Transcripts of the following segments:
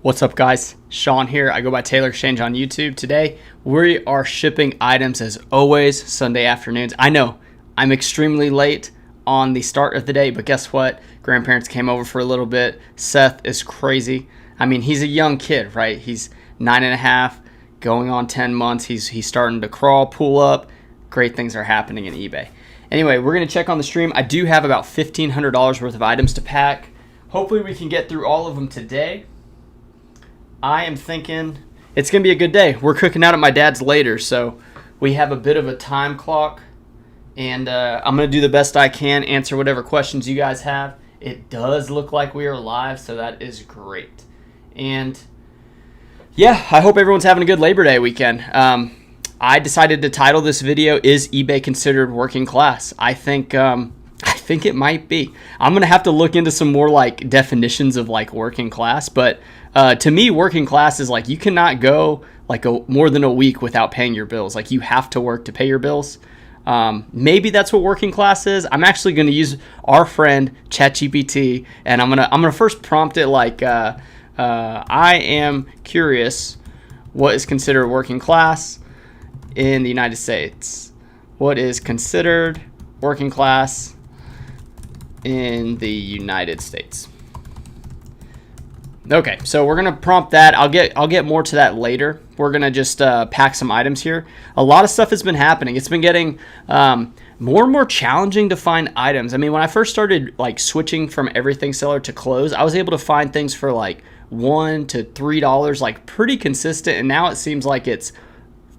What's up, guys? Sean here. I go by Taylor Exchange on YouTube. Today, we are shipping items as always, Sunday afternoons. I know I'm extremely late on the start of the day, but guess what? Grandparents came over for a little bit. Seth is crazy. I mean, he's a young kid, right? He's 9.5, going on 10 months. He's starting to crawl, pull up. Great things are happening in eBay. Anyway, we're going to check on the stream. I do have about $1,500 worth of items to pack. Hopefully, we can get through all of them today. I am thinking it's going to be a good day. We're cooking out at my dad's later, so we have a bit of a time clock. And I'm going to do the best I can, answer whatever questions you guys have. It does look like we are live, so that is great. And yeah, I hope everyone's having a good Labor Day weekend. I decided to title this video, "Is eBay Considered Working Class?" I think it might be. I'm going to have to look into some more like definitions of like working class, but to me, working class is like you cannot go like more than a week without paying your bills. Like you have to work to pay your bills. Maybe that's what working class is. I'm actually going to use our friend ChatGPT, and I'm gonna first prompt it like I am curious what is considered working class in the United States. What is considered working class in the United States? Okay, so we're gonna prompt that. I'll get more to that later. We're gonna just pack some items here. A lot of stuff has been happening. It's been getting more and more challenging to find items. I mean, when I first started like switching from everything seller to clothes, I was able to find things for like $1 to $3, like pretty consistent. And now it seems like it's,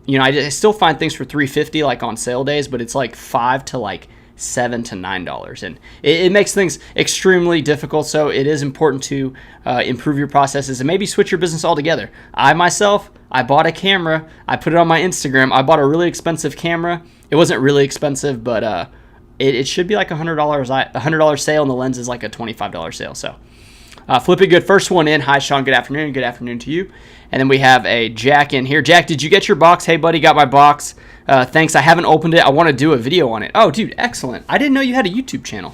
you know, I still find things for $3.50 like on sale days, but it's like $5 to like $7 to $9, and it makes things extremely difficult. So it is important to improve your processes and maybe switch your business altogether. I bought a camera. I put it on my Instagram. I bought a really expensive camera. It wasn't really expensive, but it should be like $100. $100 sale, and the lens is like a $25 sale. So flip it good. First one in. Hi, Sean. Good afternoon. Good afternoon to you. And then we have a Jack in here. Jack, did you get your box? Hey, buddy, got my box. Thanks. I haven't opened it. I want to do a video on it. Oh, dude, excellent. I didn't know you had a YouTube channel.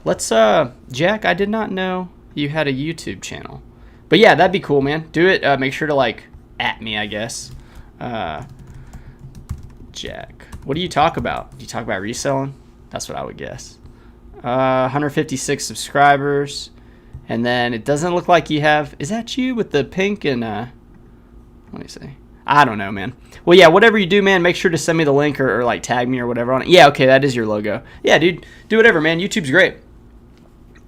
Let's, Jack, I did not know you had a YouTube channel. But yeah, that'd be cool, man. Do it. Make sure to, like, at me, I guess. Jack, what do you talk about? Do you talk about reselling? That's what I would guess. 156 subscribers. And then it doesn't look like you have, is that you with the pink and, let me see. I don't know, man. Well, yeah, whatever you do, man, make sure to send me the link or like tag me or whatever on it. Yeah, okay, that is your logo. Yeah, dude, do whatever, man. YouTube's great.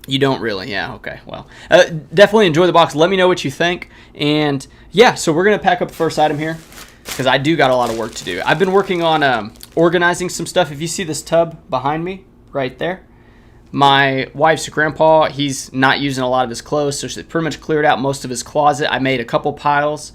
You don't really? Yeah, okay, well. Definitely enjoy the box. Let me know what you think. And yeah, so we're going to pack up the first item here because I do got a lot of work to do. I've been working on organizing some stuff. If you see this tub behind me right there, my wife's grandpa, he's not using a lot of his clothes, so she pretty much cleared out most of his closet. I made a couple piles,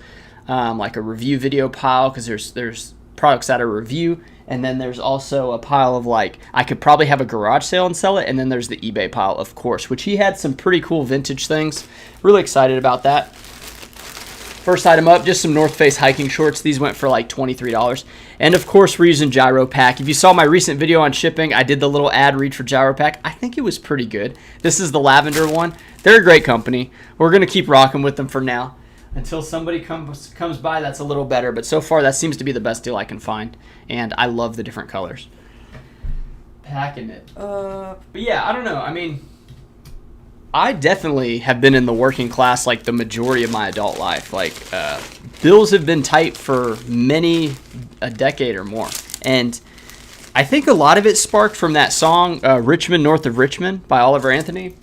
like a review video pile, because there's products that are review, and then there's also a pile of like, I could probably have a garage sale and sell it, and then there's the eBay pile, of course, which he had some pretty cool vintage things. Really excited about that. First item up, just some North Face hiking shorts. These went for like $23. And of course, we're using Gyro Pack. If you saw my recent video on shipping, I did the little ad read for Gyro Pack. I think it was pretty good. This is the lavender one. They're a great company. We're going to keep rocking with them for now. Until somebody comes by that's a little better. But so far, that seems to be the best deal I can find. And I love the different colors. Packing it up. But yeah, I don't know. I mean, I definitely have been in the working class like the majority of my adult life. Like bills have been tight for a decade or more. And I think a lot of it sparked from that song Richmond North of Richmond by Oliver Anthony,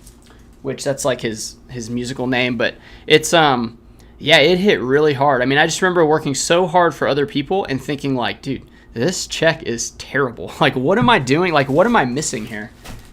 which that's like his musical name. But it's yeah, it hit really hard. I mean, I just remember working so hard for other people and thinking like, dude, this check is terrible. Like, what am I doing? Like, what am I missing here?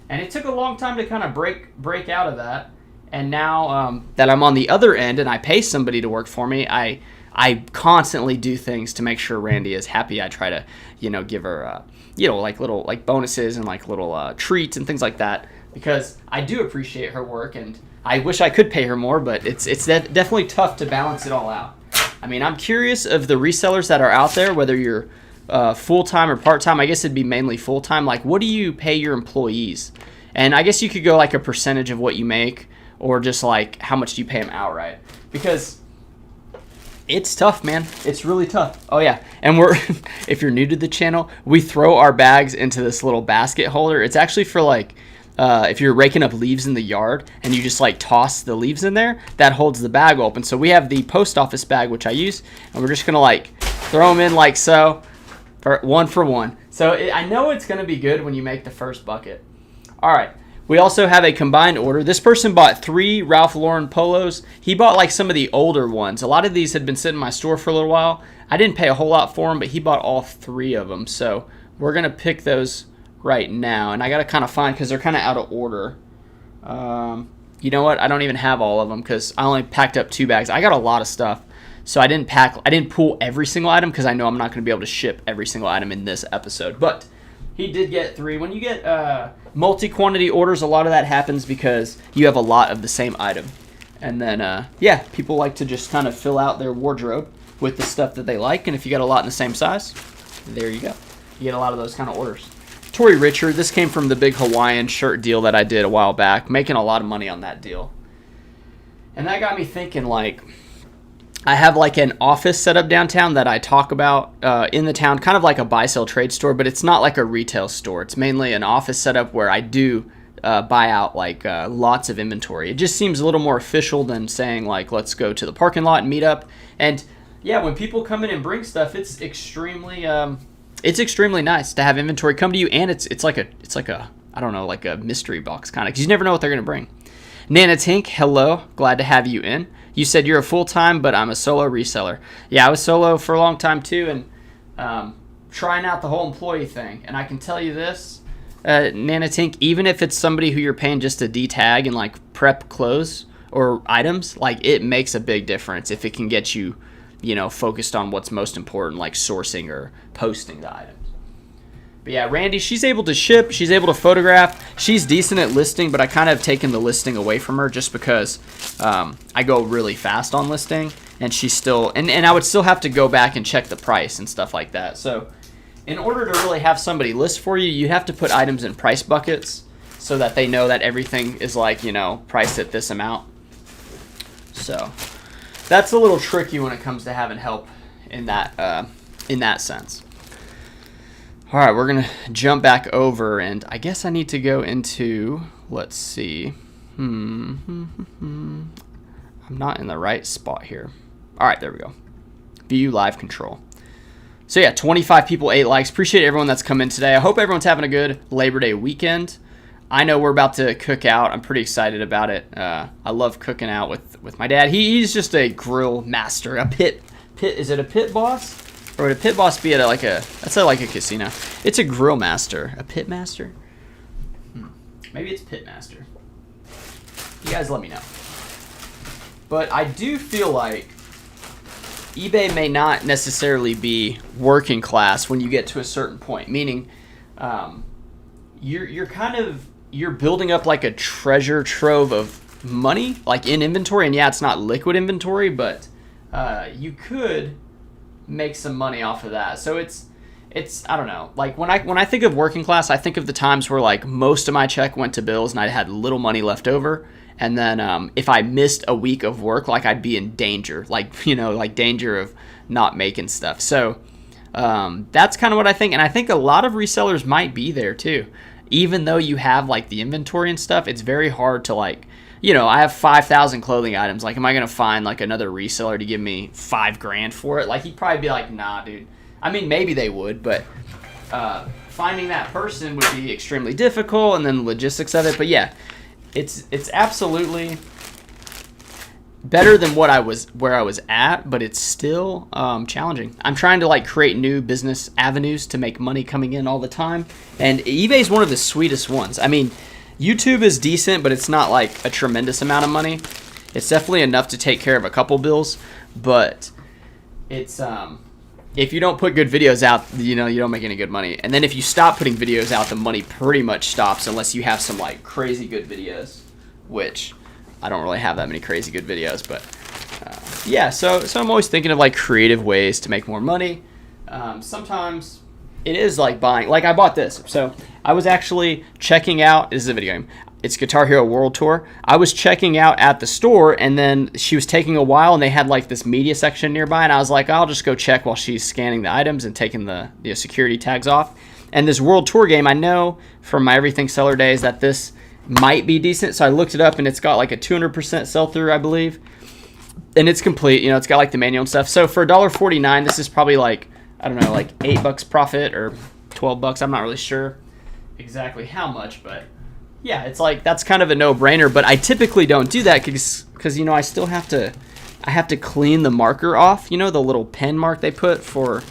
And it took a long time to kind of break out of that. And now that I'm on the other end and I pay somebody to work for me, I constantly do things to make sure Randy is happy. I try to, give her, like little like bonuses and like little treats and things like that, because I do appreciate her work and I wish I could pay her more, but it's definitely tough to balance it all out. I mean, I'm curious of the resellers that are out there, whether you're full-time or part-time. I guess it'd be mainly full-time. Like, what do you pay your employees? And I guess you could go like a percentage of what you make, or just like how much do you pay them outright? Because it's tough, man. It's really tough. Oh yeah, and we're if you're new to the channel, we throw our bags into this little basket holder. It's actually for like if you're raking up leaves in the yard and you just like toss the leaves in there, that holds the bag open. So we have the post office bag, which I use, and we're just gonna like throw them in like so, for one. So I know it's gonna be good when you make the first bucket. All right. We also have a combined order. This person bought 3 Ralph Lauren polos. He bought like some of the older ones. A lot of these had been sitting in my store for a little while. I didn't pay a whole lot for them, but he bought all 3 of them. So we're going to pick those right now. And I got to kind of find, because they're kind of out of order. You know what? I don't even have all of them because I only packed up 2 bags. I got a lot of stuff. So I didn't pull every single item because I know I'm not going to be able to ship every single item in this episode. But he did get 3. When you get multi-quantity orders, a lot of that happens because you have a lot of the same item. And then, yeah, people like to just kind of fill out their wardrobe with the stuff that they like. And if you got a lot in the same size, there you go. You get a lot of those kind of orders. Tori Richard, this came from the big Hawaiian shirt deal that I did a while back. Making a lot of money on that deal. And that got me thinking, like, I have like an office set up downtown that I talk about in the town, kind of like a buy-sell trade store, but it's not like a retail store. It's mainly an office setup where I do buy out like lots of inventory. It just seems a little more official than saying like, let's go to the parking lot and meet up. And yeah, when people come in and bring stuff, it's extremely nice to have inventory come to you, and it's like a I don't know, like a mystery box kind of, because you never know what they're gonna bring. Nana Tink, hello, glad to have you in. You said you're a full-time, but I'm a solo reseller. Yeah, I was solo for a long time too, and trying out the whole employee thing. And I can tell you this, Nana Tink, even if it's somebody who you're paying just to detag and like prep clothes or items, like it makes a big difference if it can get you, you know, focused on what's most important, like sourcing or posting the items. But yeah, Randy, she's able to ship, she's able to photograph, she's decent at listing, but I kind of taken the listing away from her just because I go really fast on listing, and she's still, and I would still have to go back and check the price and stuff like that. So in order to really have somebody list for you, you have to put items in price buckets so that they know that everything is like, you know, priced at this amount. So that's a little tricky when it comes to having help in that sense. All right, we're going to jump back over, and I guess I need to go into, let's see. I'm not in the right spot here. All right, there we go. View live control. So yeah, 25 people, 8 likes. Appreciate everyone that's come in today. I hope everyone's having a good Labor Day weekend. I know we're about to cook out. I'm pretty excited about it. I love cooking out with my dad. He's just a grill master, a pit. Is it a pit boss? Or would a pit boss be at like a casino? It's a grill master. A pit master? Maybe it's pit master. You guys let me know. But I do feel like eBay may not necessarily be working class when you get to a certain point. Meaning, you're building up like a treasure trove of money, like in inventory. And yeah, it's not liquid inventory, but you could make some money off of that. So it's I don't know, like when I think of working class, I think of the times where like most of my check went to bills and I had little money left over, and then if I missed a week of work, like I'd be in danger, like, you know, like danger of not making stuff. So that's kind of what I think, and I think a lot of resellers might be there too. Even though you have like the inventory and stuff, it's very hard to, like, you know, I have 5,000 clothing items. Like, am I going to find like another reseller to give me $5,000 for it? Like, he'd probably be like, nah, dude. I mean, maybe they would, but finding that person would be extremely difficult, and then the logistics of it. But yeah, it's absolutely better than where I was at, but it's still challenging. I'm trying to like create new business avenues to make money coming in all the time, and eBay is one of the sweetest ones. I mean, YouTube is decent, but it's not like a tremendous amount of money. It's definitely enough to take care of a couple bills, but it's if you don't put good videos out, you know, you don't make any good money. And then if you stop putting videos out, the money pretty much stops unless you have some like crazy good videos, which I don't really have that many crazy good videos, but yeah, so I'm always thinking of like creative ways to make more money. Sometimes it is like buying, like I bought this. So I was actually checking out, this is a video game. It's Guitar Hero World Tour. I was checking out at the store, and then she was taking a while, and they had like this media section nearby, and I was like, I'll just go check while she's scanning the items and taking the security tags off. And this World Tour game, I know from my Everything Seller days that this might be decent, so I looked it up, and it's got like a 200% sell-through, I believe, and it's complete. It's got like the manual and stuff. So for $1.49, this is probably like, I don't know, like $8 profit or $12. I'm not really sure exactly how much, but yeah, it's like that's kind of a no-brainer. But I typically don't do that because I still have to clean the marker off, the little pen mark they put for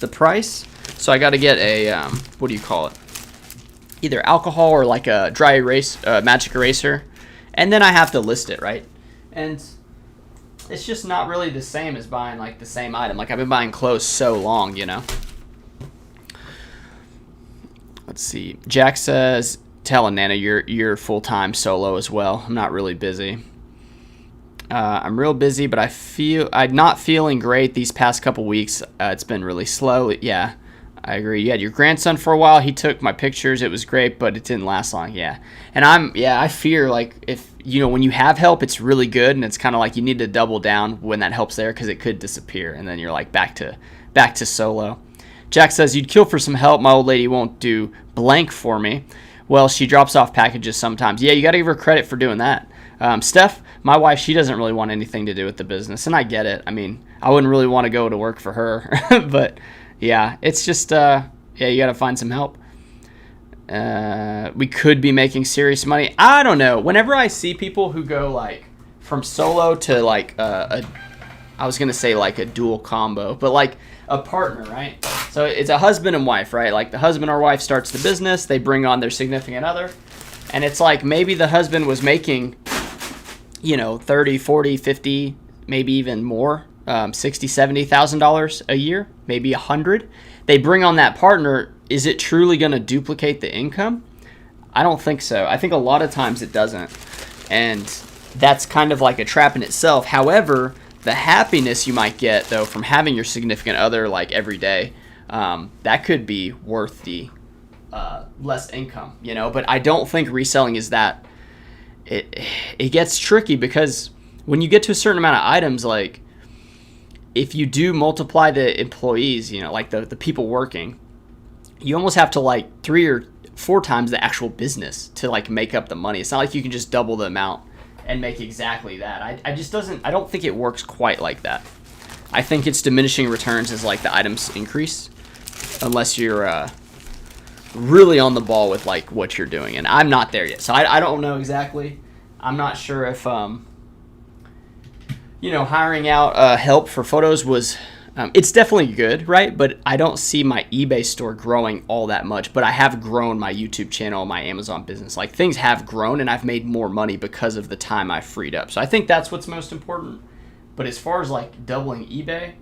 the price. So I got to get a what do you call it, either alcohol or like a dry erase magic eraser, and then I have to list it, right? And it's just not really the same as buying like the same item. Like I've been buying clothes so long. Let's see. Jack says, telling Nana you're full-time solo as well. I'm not really busy. I'm real busy, but I'm not feeling great these past couple weeks. It's been really slow. Yeah, I agree. You had your grandson for a while. He took my pictures. It was great, but it didn't last long. Yeah. And I fear like if, when you have help, it's really good. And it's kind of like you need to double down when that help's there because it could disappear. And then you're like back to solo. Jack says, you'd kill for some help. My old lady won't do blank for me. Well, she drops off packages sometimes. Yeah, you got to give her credit for doing that. Steph, my wife, she doesn't really want anything to do with the business, and I get it. I mean, I wouldn't really want to go to work for her, but yeah, it's just, you got to find some help. We could be making serious money. I don't know. Whenever I see people who go like from solo to like I was going to say like a dual combo, but like a partner, right? So it's a husband and wife, right? Like the husband or wife starts the business, they bring on their significant other, and it's like maybe the husband was making, 30, 40, 50, maybe even more, $60,000, $70,000 a year, maybe 100. They bring on that partner. Is it truly going to duplicate the income? I don't think so. I think a lot of times it doesn't, and that's kind of like a trap in itself. However, the happiness you might get though from having your significant other like every day, that could be worth the less income, but I don't think reselling is that. It gets tricky because when you get to a certain amount of items, like if you do multiply the employees, like the people working, you almost have to like 3 or 4 times the actual business to like make up the money. It's not like you can just double the amount and make exactly that. I don't think it works quite like that. I think it's diminishing returns as like the items increase, unless you're really on the ball with like what you're doing, and I'm not there yet, so I don't know exactly. I'm not sure if hiring out help for photos was it's definitely good, right? But I don't see my eBay store growing all that much, but I have grown my YouTube channel, my Amazon business. Like things have grown, and I've made more money because of the time I freed up. So I think that's what's most important. But as far as like doubling eBay,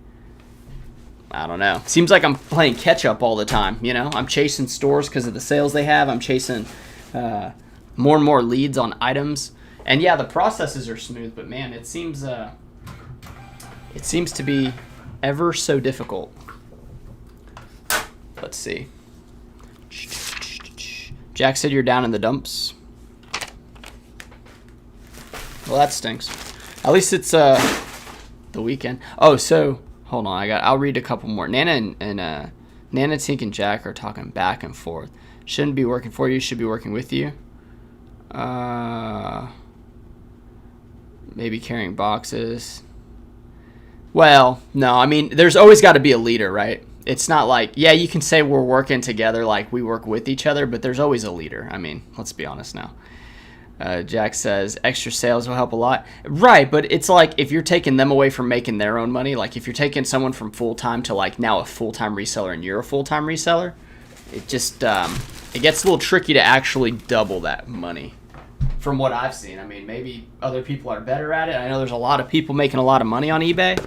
I don't know. Seems like I'm playing catch up all the time. I'm chasing stores because of the sales they have. I'm chasing more and more leads on items. And yeah, the processes are smooth, but man, it seems to be ever so difficult. Let's see. Jack said you're down in the dumps. Well, that stinks. At least it's the weekend. Oh, so hold on. I'll read a couple more. Nana and Nana, Tink, and Jack are talking back and forth. Shouldn't be working for you. Should be working with you. Maybe carrying boxes. Well, no. I mean, there's always got to be a leader, right? It's not like, yeah, you can say we're working together, like we work with each other, but there's always a leader. I mean, let's be honest now. Jack says extra sales will help a lot. Right, but it's like if you're taking them away from making their own money, like if you're taking someone from full-time to like now a full-time reseller and you're a full-time reseller, it just it gets a little tricky to actually double that money from what I've seen. I mean, maybe other people are better at it. I know there's a lot of people making a lot of money on eBay,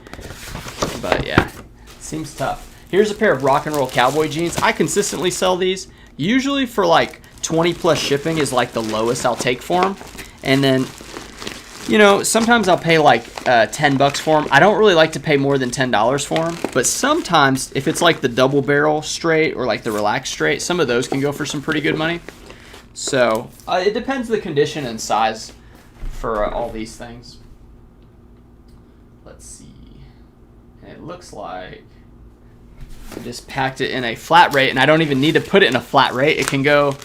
but yeah, it seems tough. Here's a pair of rock and roll cowboy jeans. I consistently sell these, usually for like 20 plus shipping is like the lowest I'll take for them. And then, sometimes I'll pay like $10 for them. I don't really like to pay more than $10 for them. But sometimes if it's like the double barrel straight or like the relaxed straight, some of those can go for some pretty good money. So it depends the condition and size for all these things. Let's see. And it looks like I just packed it in a flat rate, and I don't even need to put it in a flat rate. It can go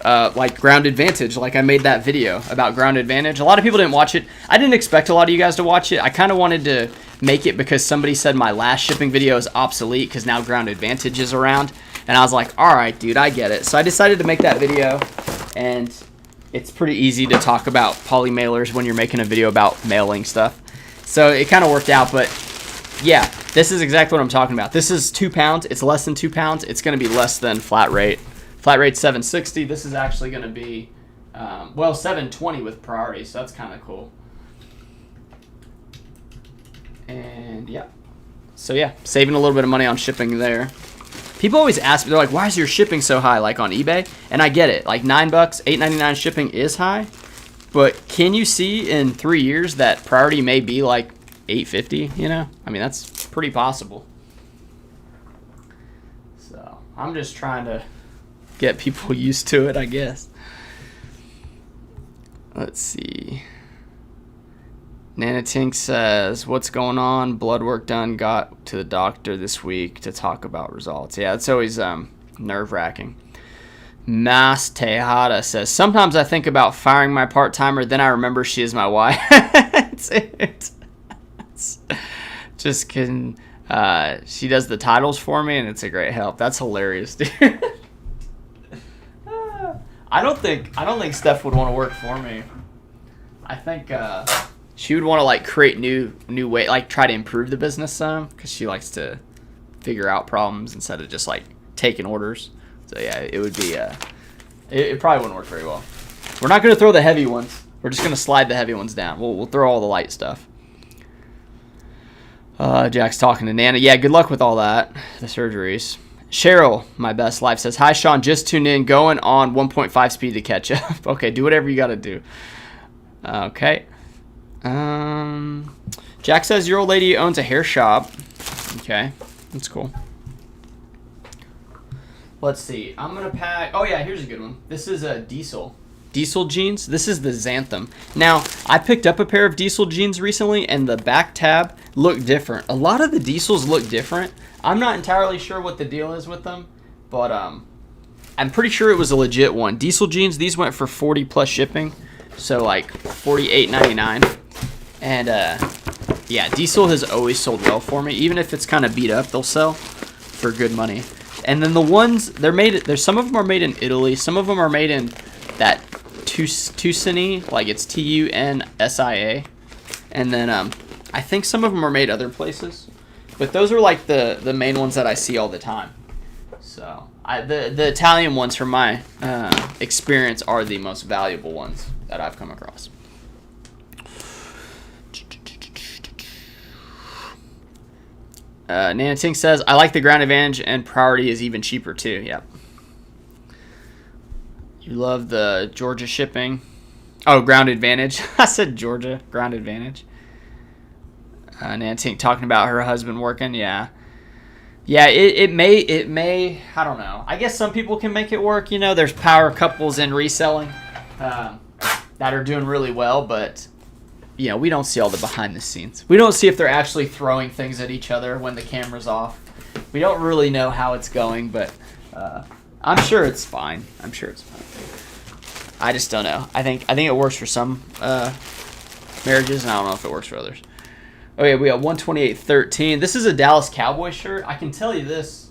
like Ground Advantage, like I made that video about Ground Advantage. A lot of people didn't watch it. I didn't expect a lot of you guys to watch it. I kind of wanted to make it because somebody said my last shipping video is obsolete because now Ground Advantage is around. And I was like, all right, dude, I get it. So I decided to make that video, and it's pretty easy to talk about poly mailers when you're making a video about mailing stuff. So it kind of worked out, but yeah, this is exactly what I'm talking about. This is 2 pounds. It's less than 2 pounds. It's going to be less than flat rate. Flat rate $760. This is actually going to be, well, $720 with priority, so that's kind of cool. And yeah, so yeah, saving a little bit of money on shipping there. People always ask me, they're like, why is your shipping so high, like on eBay? And I get it, like $9, $8.99 shipping is high, but can you see in 3 years that priority may be like $8.50, you know? I mean, that's pretty possible. So I'm just trying to get people used to it, I guess. Let's see. Nana Tink says, what's going on? Blood work done. Got to the doctor this week to talk about results. Yeah, it's always nerve-wracking. Mas Tejada says, sometimes I think about firing my part-timer, then I remember she is my wife. it's just kidding. She does the titles for me, and it's a great help. That's hilarious, dude. I don't think Steph would want to work for me. I think she would want to like create new way, like try to improve the business some, because she likes to figure out problems instead of just like taking orders. So yeah, it would be it probably wouldn't work very well. We're not going to throw the heavy ones. We're just going to slide the heavy ones down. We'll throw all the light stuff. Jack's talking to Nana. Yeah, good luck with all that, the surgeries. Cheryl, my best life, says, hi, Sean, just tuned in, going on 1.5 speed to catch up. Okay, do whatever you got to do. Okay. Jack says, your old lady owns a hair shop. Okay, that's cool. Let's see. I'm going to pack. Oh, yeah, here's a good one. This is a Diesel jeans. This is the Xanthem. Now, I picked up a pair of Diesel jeans recently, and the back tab looked different. A lot of the Diesels look different. I'm not entirely sure what the deal is with them, but I'm pretty sure it was a legit one. Diesel jeans, these went for 40 plus shipping, so like $48.99. And yeah, Diesel has always sold well for me. Even if it's kind of beat up, they'll sell for good money. And then the ones, there's some of them are made in Italy. Some of them are made in that Tuscany, like it's Tunsia. And then I think some of them are made other places. But those are like the main ones that I see all the time. So the Italian ones, from my experience, are the most valuable ones that I've come across. Nana Tink says, I like the Ground Advantage, and priority is even cheaper too. Yep. You love the Georgia shipping. Oh, Ground Advantage. I said Georgia. Ground Advantage. Nana Tink talking about her husband working. Yeah. Yeah, it may, I don't know. I guess some people can make it work. You know, there's power couples in reselling that are doing really well, but you know, we don't see all the behind the scenes. We don't see if they're actually throwing things at each other when the camera's off. We don't really know how it's going, but I'm sure it's fine. I'm sure it's fine. I just don't know. I think it works for some marriages, and I don't know if it works for others. Okay, we got 128.13. This is a Dallas Cowboys shirt. I can tell you this.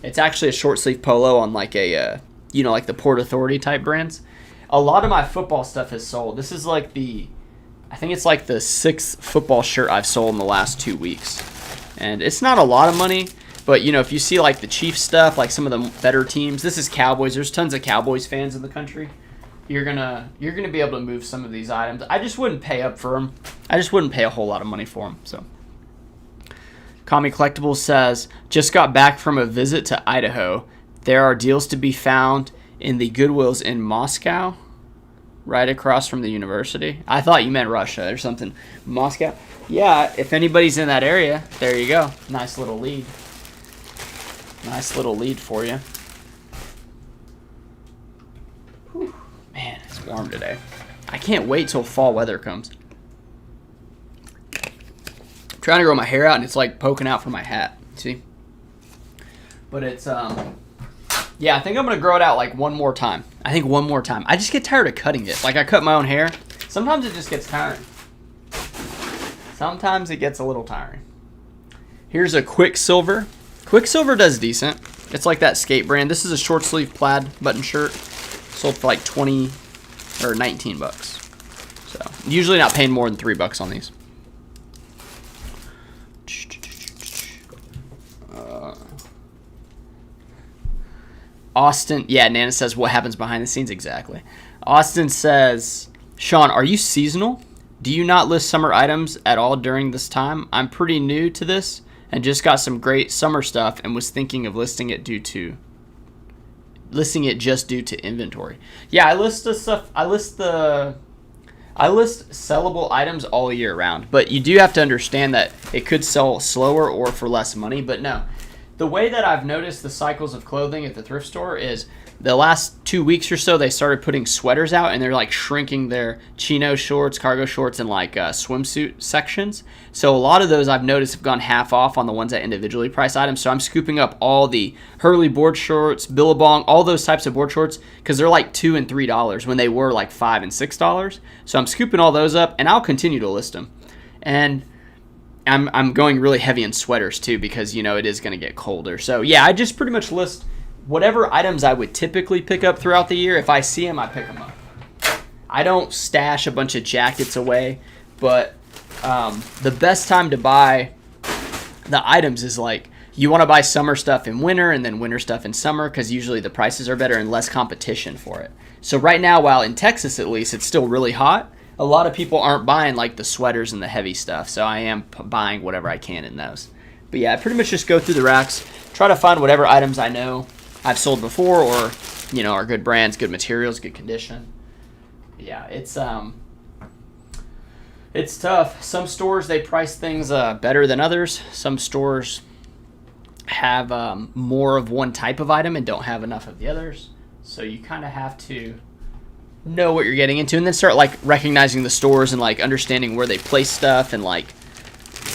It's actually a short sleeve polo on like a, you know, like the Port Authority type brands. A lot of my football stuff has sold. This is like I think it's like the 6th football shirt I've sold in the last 2 weeks. And it's not a lot of money, but you know, if you see like the Chiefs stuff, like some of the better teams, this is Cowboys. There's tons of Cowboys fans in the country. You're gonna be able to move some of these items. I just wouldn't pay up for them. I just wouldn't pay a whole lot of money for them. So, Kami Collectibles says, just got back from a visit to Idaho. There are deals to be found in the Goodwills in Moscow, right across from the university. I thought you meant Russia or something. Moscow. Yeah, if anybody's in that area, there you go. Nice little lead. Nice little lead for you. Whew. warm today. I can't wait till fall weather comes. I'm trying to grow my hair out, and it's like poking out from my hat. See? But it's, yeah, I think I'm going to grow it out like one more time. I think one more time. I just get tired of cutting it. Like, I cut my own hair. Sometimes it just gets tiring. Sometimes it gets a little tiring. Here's a Quicksilver. Quicksilver does decent. It's like that skate brand. This is a short sleeve plaid button shirt. Sold for like 20 or 19 bucks. So, usually not paying more than $3 on these. Austin, yeah, Nana says, what happens behind the scenes? Exactly. Austin says, Sean, are you seasonal? Do you not list summer items at all during this time? I'm pretty new to this and just got some great summer stuff and was thinking of listing it just due to inventory. Yeah, I list sellable items all year round, but you do have to understand that it could sell slower or for less money. But no, the way that I've noticed the cycles of clothing at the thrift store is the last 2 weeks or so, they started putting sweaters out, and they're like shrinking their chino shorts, cargo shorts, and like swimsuit sections. So a lot of those I've noticed have gone half off on the ones that individually price items. So I'm scooping up all the Hurley board shorts, Billabong, all those types of board shorts, because they're like $2 and $3 when they were like $5 and $6. So I'm scooping all those up, and I'll continue to list them. And I'm going really heavy in sweaters too, because it is going to get colder. So yeah, I just pretty much list whatever items I would typically pick up throughout the year. If I see them, I pick them up. I don't stash a bunch of jackets away, but the best time to buy the items is like you want to buy summer stuff in winter and then winter stuff in summer, because usually the prices are better and less competition for it. So right now, while in Texas at least, it's still really hot, a lot of people aren't buying like the sweaters and the heavy stuff. So I am buying whatever I can in those. But yeah, I pretty much just go through the racks, try to find whatever items I know I've sold before, or are good brands, good materials, good condition. Yeah, it's tough. Some stores, they price things better than others. Some stores have more of one type of item and don't have enough of the others. So you kind of have to know what you're getting into, and then start like recognizing the stores and like understanding where they place stuff, and like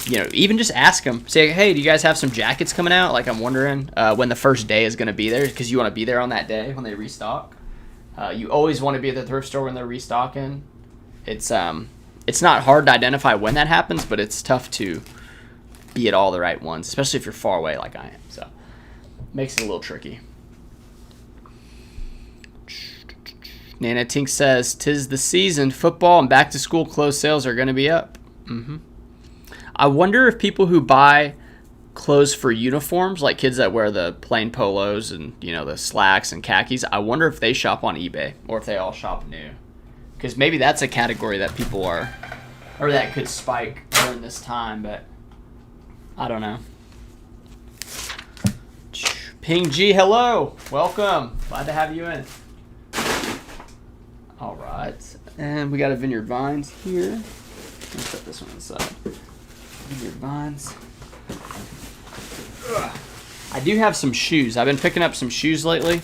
even just ask them, say, hey, do you guys have some jackets coming out? Like, I'm wondering when the first day is going to be there, because you want to be there on that day when they restock. You always want to be at the thrift store when they're restocking. It's not hard to identify when that happens, but it's tough to be at all the right ones, especially if you're far away like I am. So makes it a little tricky. Nana Tink says, 'tis the season. Football and back to school clothes sales are going to be up. I wonder if people who buy clothes for uniforms, like kids that wear the plain polos and the slacks and khakis, I wonder if they shop on eBay or if they all shop new, because maybe that's a category that people are, or that could spike during this time. But I don't know. Ping G, hello, welcome, glad to have you in. All right, and we got a Vineyard Vines here. Let's set this one aside. Vineyard Vines. Ugh. I do have some shoes. I've been picking up some shoes lately.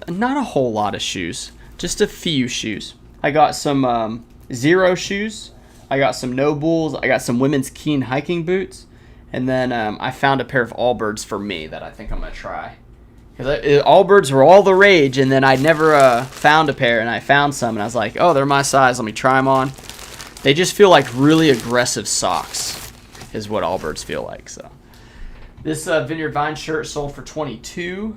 Not a whole lot of shoes, just a few shoes. I got some Zero shoes. I got some No Bulls. I got some women's Keen hiking boots. And then I found a pair of Allbirds for me that I think I'm going to try. Because Allbirds were all the rage, and then I never found a pair, and I found some, and I was like, oh, they're my size. Let me try them on. They just feel like really aggressive socks is what Allbirds feel like. So this Vineyard Vine shirt sold for $22.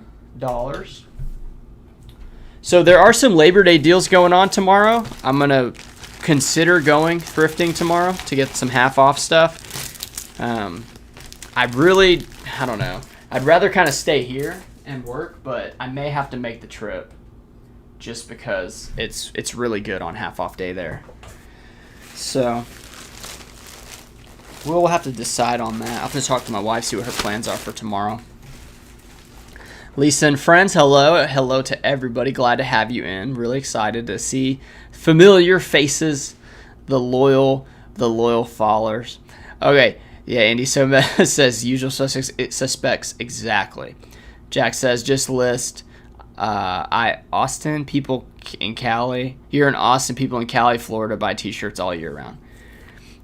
So there are some Labor Day deals going on tomorrow. I'm going to consider going thrifting tomorrow to get some half-off stuff. I don't know. I'd rather kind of stay here and work, but I may have to make the trip just because it's really good on half-off day there. So we'll have to decide on that. I'll have to talk to my wife, see what her plans are for tomorrow. Lisa and friends, hello. Hello to everybody. Glad to have you in. Really excited to see familiar faces, the loyal followers. Okay, yeah, Andy says usual suspects exactly. Jack says just list Austin, people in Cali. You're in Austin, people in Cali, Florida buy t-shirts all year round.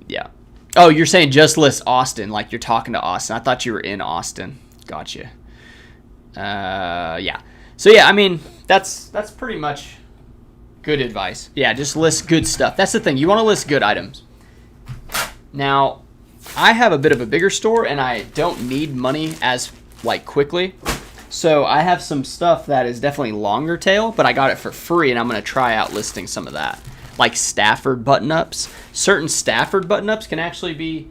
Yeah. Oh, you're saying just list Austin, like you're talking to Austin. I thought you were in Austin. Gotcha. Yeah. So yeah, I mean, that's pretty much good advice. Yeah, just list good stuff. That's the thing. You want to list good items. Now, I have a bit of a bigger store and I don't need money as like quickly. So I have some stuff that is definitely longer tail, but I got it for free and I'm going to try out listing some of that. Like Stafford button-ups. Certain Stafford button-ups can actually be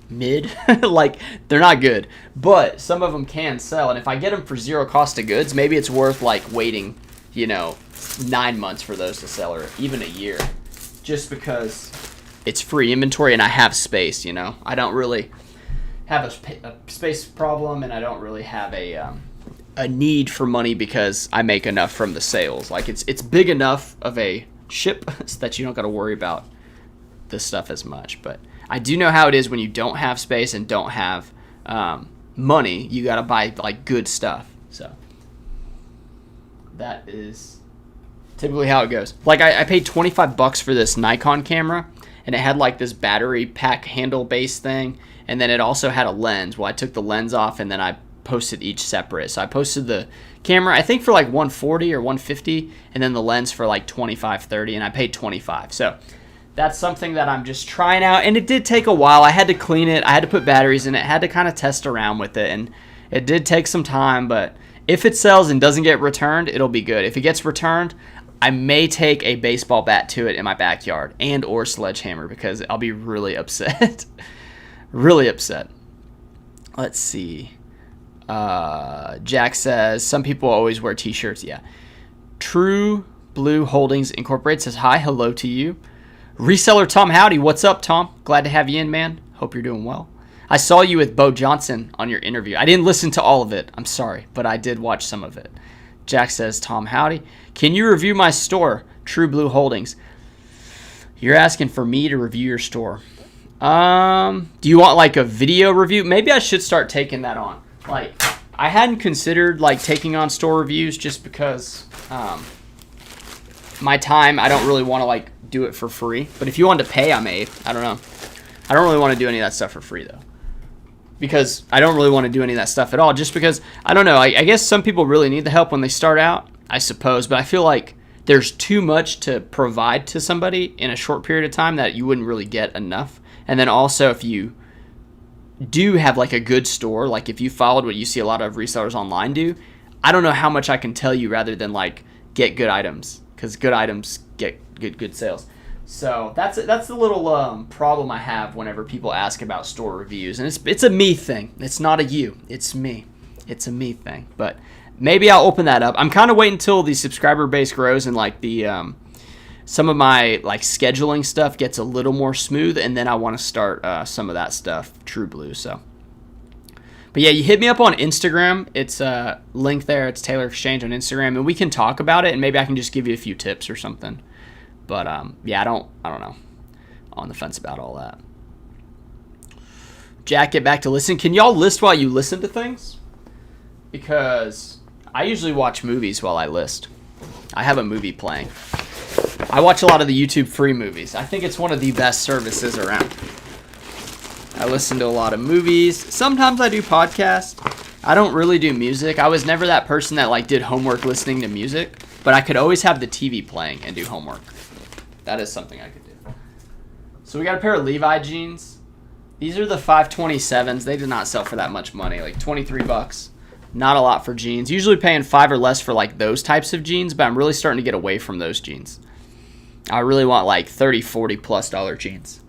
mid. Like, they're not good. But some of them can sell. And if I get them for zero cost of goods, maybe it's worth like waiting, 9 months for those to sell or even a year. Just because it's free inventory and I have space, I don't really have a space problem and I don't really have a need for money because I make enough from the sales. Like it's big enough of a ship so that you don't got to worry about this stuff as much. But I do know how it is when you don't have space and don't have money. You got to buy like good stuff. So that is typically how it goes. Like I paid $25 for this Nikon camera and it had like this battery pack handle base thing. And then it also had a lens. Well, I took the lens off and then I posted each separate. So I posted the camera, I think for like 140 or 150, and then the lens for like 25, 30, and I paid 25. So that's something that I'm just trying out. And it did take a while. I had to clean it. I had to put batteries in it. I had to kind of test around with it. And it did take some time, but if it sells and doesn't get returned, it'll be good. If it gets returned, I may take a baseball bat to it in my backyard and or sledgehammer because I'll be really upset. Really upset. Let's see. Jack says, some people always wear t-shirts. Yeah. True Blue Holdings Incorporated says, hi, hello to you. Reseller Tom Howdy, what's up, Tom? Glad to have you in, man. Hope you're doing well. I saw you with Bo Johnson on your interview. I didn't listen to all of it. I'm sorry, but I did watch some of it. Jack says, Tom Howdy, can you review my store, True Blue Holdings? You're asking for me to review your store. Do you want like a video review? Maybe I should start taking that on. Like, I hadn't considered like taking on store reviews just because my time, I don't really want to like do it for free. But if you wanted to pay, I may. I don't know. I don't really want to do any of that stuff for free though. Because I don't really want to do any of that stuff at all. Just because, I don't know, I guess some people really need the help when they start out, I suppose. But I feel like there's too much to provide to somebody in a short period of time that you wouldn't really get enough. And then also if you do have like a good store, like if you followed what you see a lot of resellers online do, I don't know how much I can tell you rather than like get good items, because good items get good sales. So that's the little problem I have whenever people ask about store reviews, and it's a me thing. It's not a you. It's me. It's a me thing. But maybe I'll open that up. I'm kind of waiting until the subscriber base grows and like the some of my like scheduling stuff gets a little more smooth, and then I want to start some of that stuff, True Blue. So, but yeah, you hit me up on Instagram. It's link there. It's Taylor Exchange on Instagram, and we can talk about it, and maybe I can just give you a few tips or something. But yeah, I don't know. On the fence about all that. Jack, get back to listen. Can y'all list while you listen to things? Because I usually watch movies while I list. I have a movie playing. I watch a lot of the YouTube free movies. I think it's one of the best services around. I listen to a lot of movies. Sometimes I do podcasts. I don't really do music. I was never that person that like did homework listening to music, but I could always have the TV playing and do homework. That is something I could do. So we got a pair of Levi jeans. These are the 527s. They did not sell for that much money, like $23. Not a lot for jeans. Usually paying $5 or less for like those types of jeans, but I'm really starting to get away from those jeans. I really want like $30, $40+ jeans.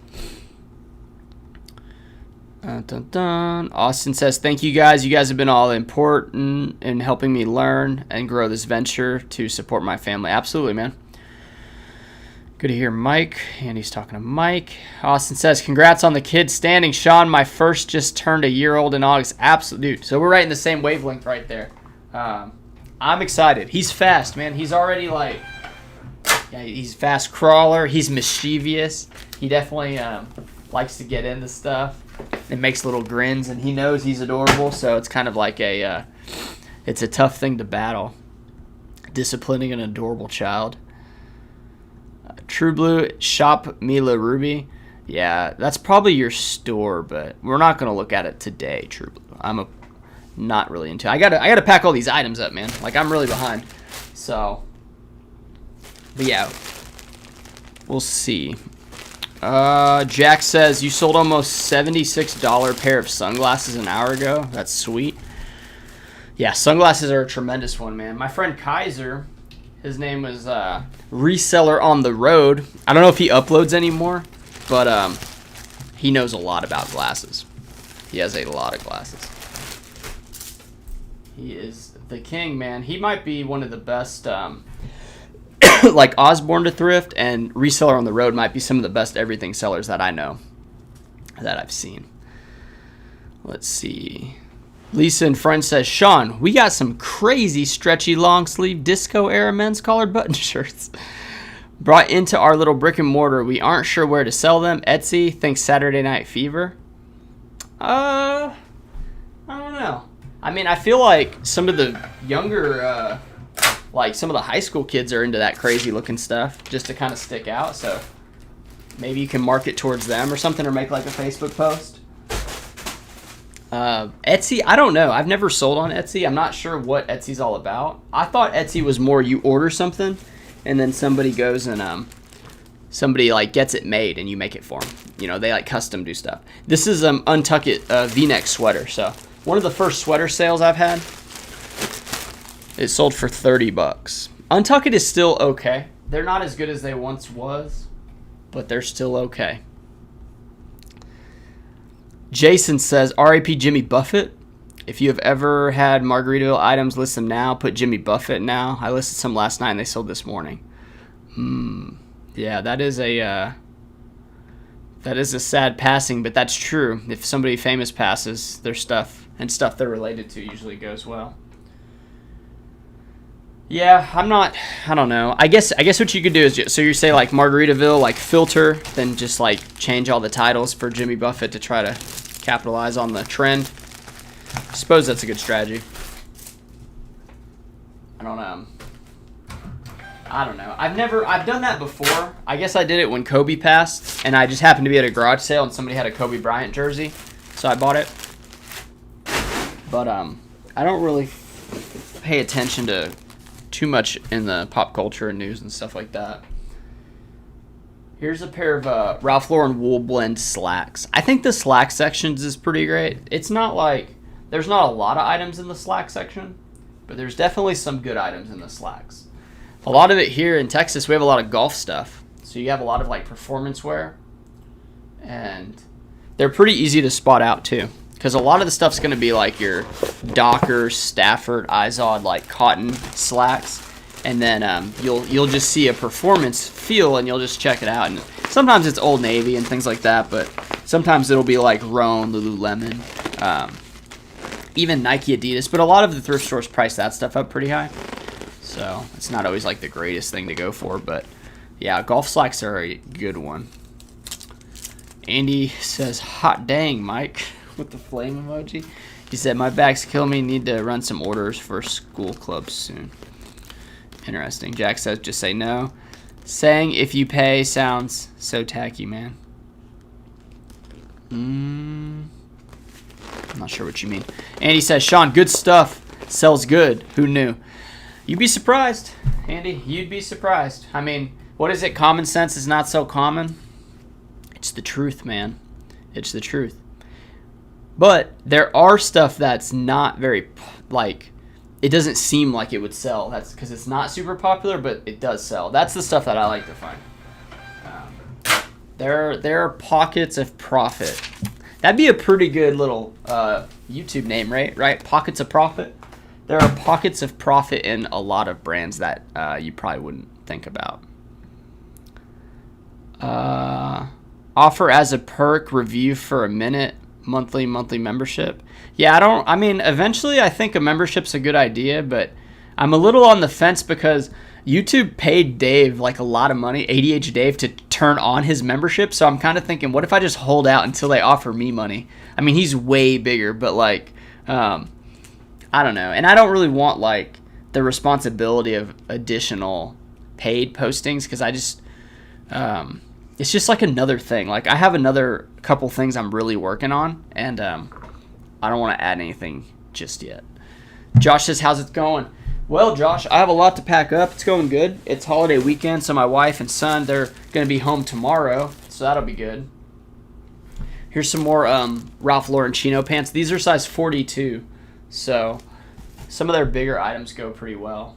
Dun, dun, dun. Austin says, thank you guys. You guys have been all important in helping me learn and grow this venture to support my family. Absolutely, man. Good to hear Mike. And he's talking to Mike. Austin says, congrats on the kid standing. Sean, my first just turned a year old in August. Absolute. So we're right in the same wavelength right there. I'm excited. He's fast, man. He's already like, yeah, he's a fast crawler. He's mischievous. He definitely likes to get into stuff. It makes little grins, and he knows he's adorable. So it's kind of like it's a tough thing to battle. disciplining an adorable child. True Blue, Shop Mila Ruby. Yeah, that's probably your store, but we're not going to look at it today, True Blue. Not really into it. I gotta pack all these items up, man. Like, I'm really behind. So, but yeah, we'll see. Jack says, you sold almost $76 pair of sunglasses an hour ago. That's sweet. Yeah, sunglasses are a tremendous one, man. My friend Kaiser, his name was Reseller on the Road. I don't know if he uploads anymore, but he knows a lot about glasses. He has a lot of glasses. He is the king, man. He might be one of the best, like Osborne to Thrift and Reseller on the Road might be some of the best everything sellers that I know, that I've seen. Let's see. Lisa and Friend says, Sean, we got some crazy stretchy long sleeve disco era men's collared button shirts brought into our little brick and mortar. We aren't sure where to sell them. Etsy, think Saturday Night Fever. I don't know. I mean, I feel like some of the younger, like some of the high school kids are into that crazy looking stuff just to kind of stick out. So maybe you can market towards them or something, or make like a Facebook post. Etsy, I don't know. I've never sold on Etsy. I'm not sure what Etsy's all about. I thought Etsy was more you order something and then somebody goes and somebody like gets it made and you make it for them. You know, they like custom do stuff. This is Untuck It V-neck sweater. So one of the first sweater sales I've had, it sold for $30. Untuck It is still okay. They're not as good as they once was, but they're still okay. Jason says, R.I.P. Jimmy Buffett. If you have ever had Margaritaville items, list them now. Put Jimmy Buffett now. I listed some last night and they sold this morning. Yeah, that is a sad passing, but that's true. If somebody famous passes, their stuff and stuff they're related to usually goes well. Yeah, I don't know. I guess what you could do is, so you say like Margaritaville, like filter, then just like change all the titles for Jimmy Buffett to try to capitalize on the trend. I suppose that's a good strategy. I don't know. I've done that before. I guess I did it when Kobe passed, and I just happened to be at a garage sale and somebody had a Kobe Bryant jersey, so I bought it. But I don't really pay attention to too much in the pop culture and news and stuff like that. Here's a pair of Ralph Lauren wool blend slacks. I think the slack sections is pretty great. It's not like, there's not a lot of items in the slack section, but there's definitely some good items in the slacks. A lot of it here in Texas, we have a lot of golf stuff. So you have a lot of like performance wear, and they're pretty easy to spot out too. Because a lot of the stuff's going to be like your Docker, Stafford, Izod, like cotton slacks. And then you'll just see a performance feel and you'll just check it out. And sometimes it's Old Navy and things like that, but sometimes it'll be like Rhone, Lululemon, even Nike, Adidas. But a lot of the thrift stores price that stuff up pretty high. So it's not always like the greatest thing to go for. But yeah, golf slacks are a good one. Andy says, hot dang, Mike. With the flame emoji. He said, my bags kill me. Need to run some orders for school clubs soon. Interesting. Jack says, just say no. Saying if you pay sounds so tacky, man. I'm not sure what you mean. Andy says, Sean, good stuff. Sells good. Who knew? You'd be surprised, Andy. You'd be surprised. I mean, what is it? Common sense is not so common. It's the truth, man. It's the truth. But there are stuff that's not very, like, it doesn't seem like it would sell. That's because it's not super popular, but it does sell. That's the stuff that I like to find. There are pockets of profit. That'd be a pretty good little YouTube name, right? Pockets of profit. There are pockets of profit in a lot of brands that you probably wouldn't think about. Offer as a perk, review for a minute. Monthly membership. Yeah, eventually I think a membership's a good idea, but I'm a little on the fence because YouTube paid Dave like a lot of money, ADH Dave, to turn on his membership. So I'm kind of thinking, what if I just hold out until they offer me money? I mean, he's way bigger, but like, I don't know. And I don't really want like the responsibility of additional paid postings, because I just it's just like another thing. Like, I have another couple things I'm really working on, and I don't want to add anything just yet. Josh says, how's it going? Well, Josh, I have a lot to pack up. It's going good. It's holiday weekend, so my wife and son, they're going to be home tomorrow, so that'll be good. Here's some more Ralph Lauren chino pants. These are size 42, so some of their bigger items go pretty well.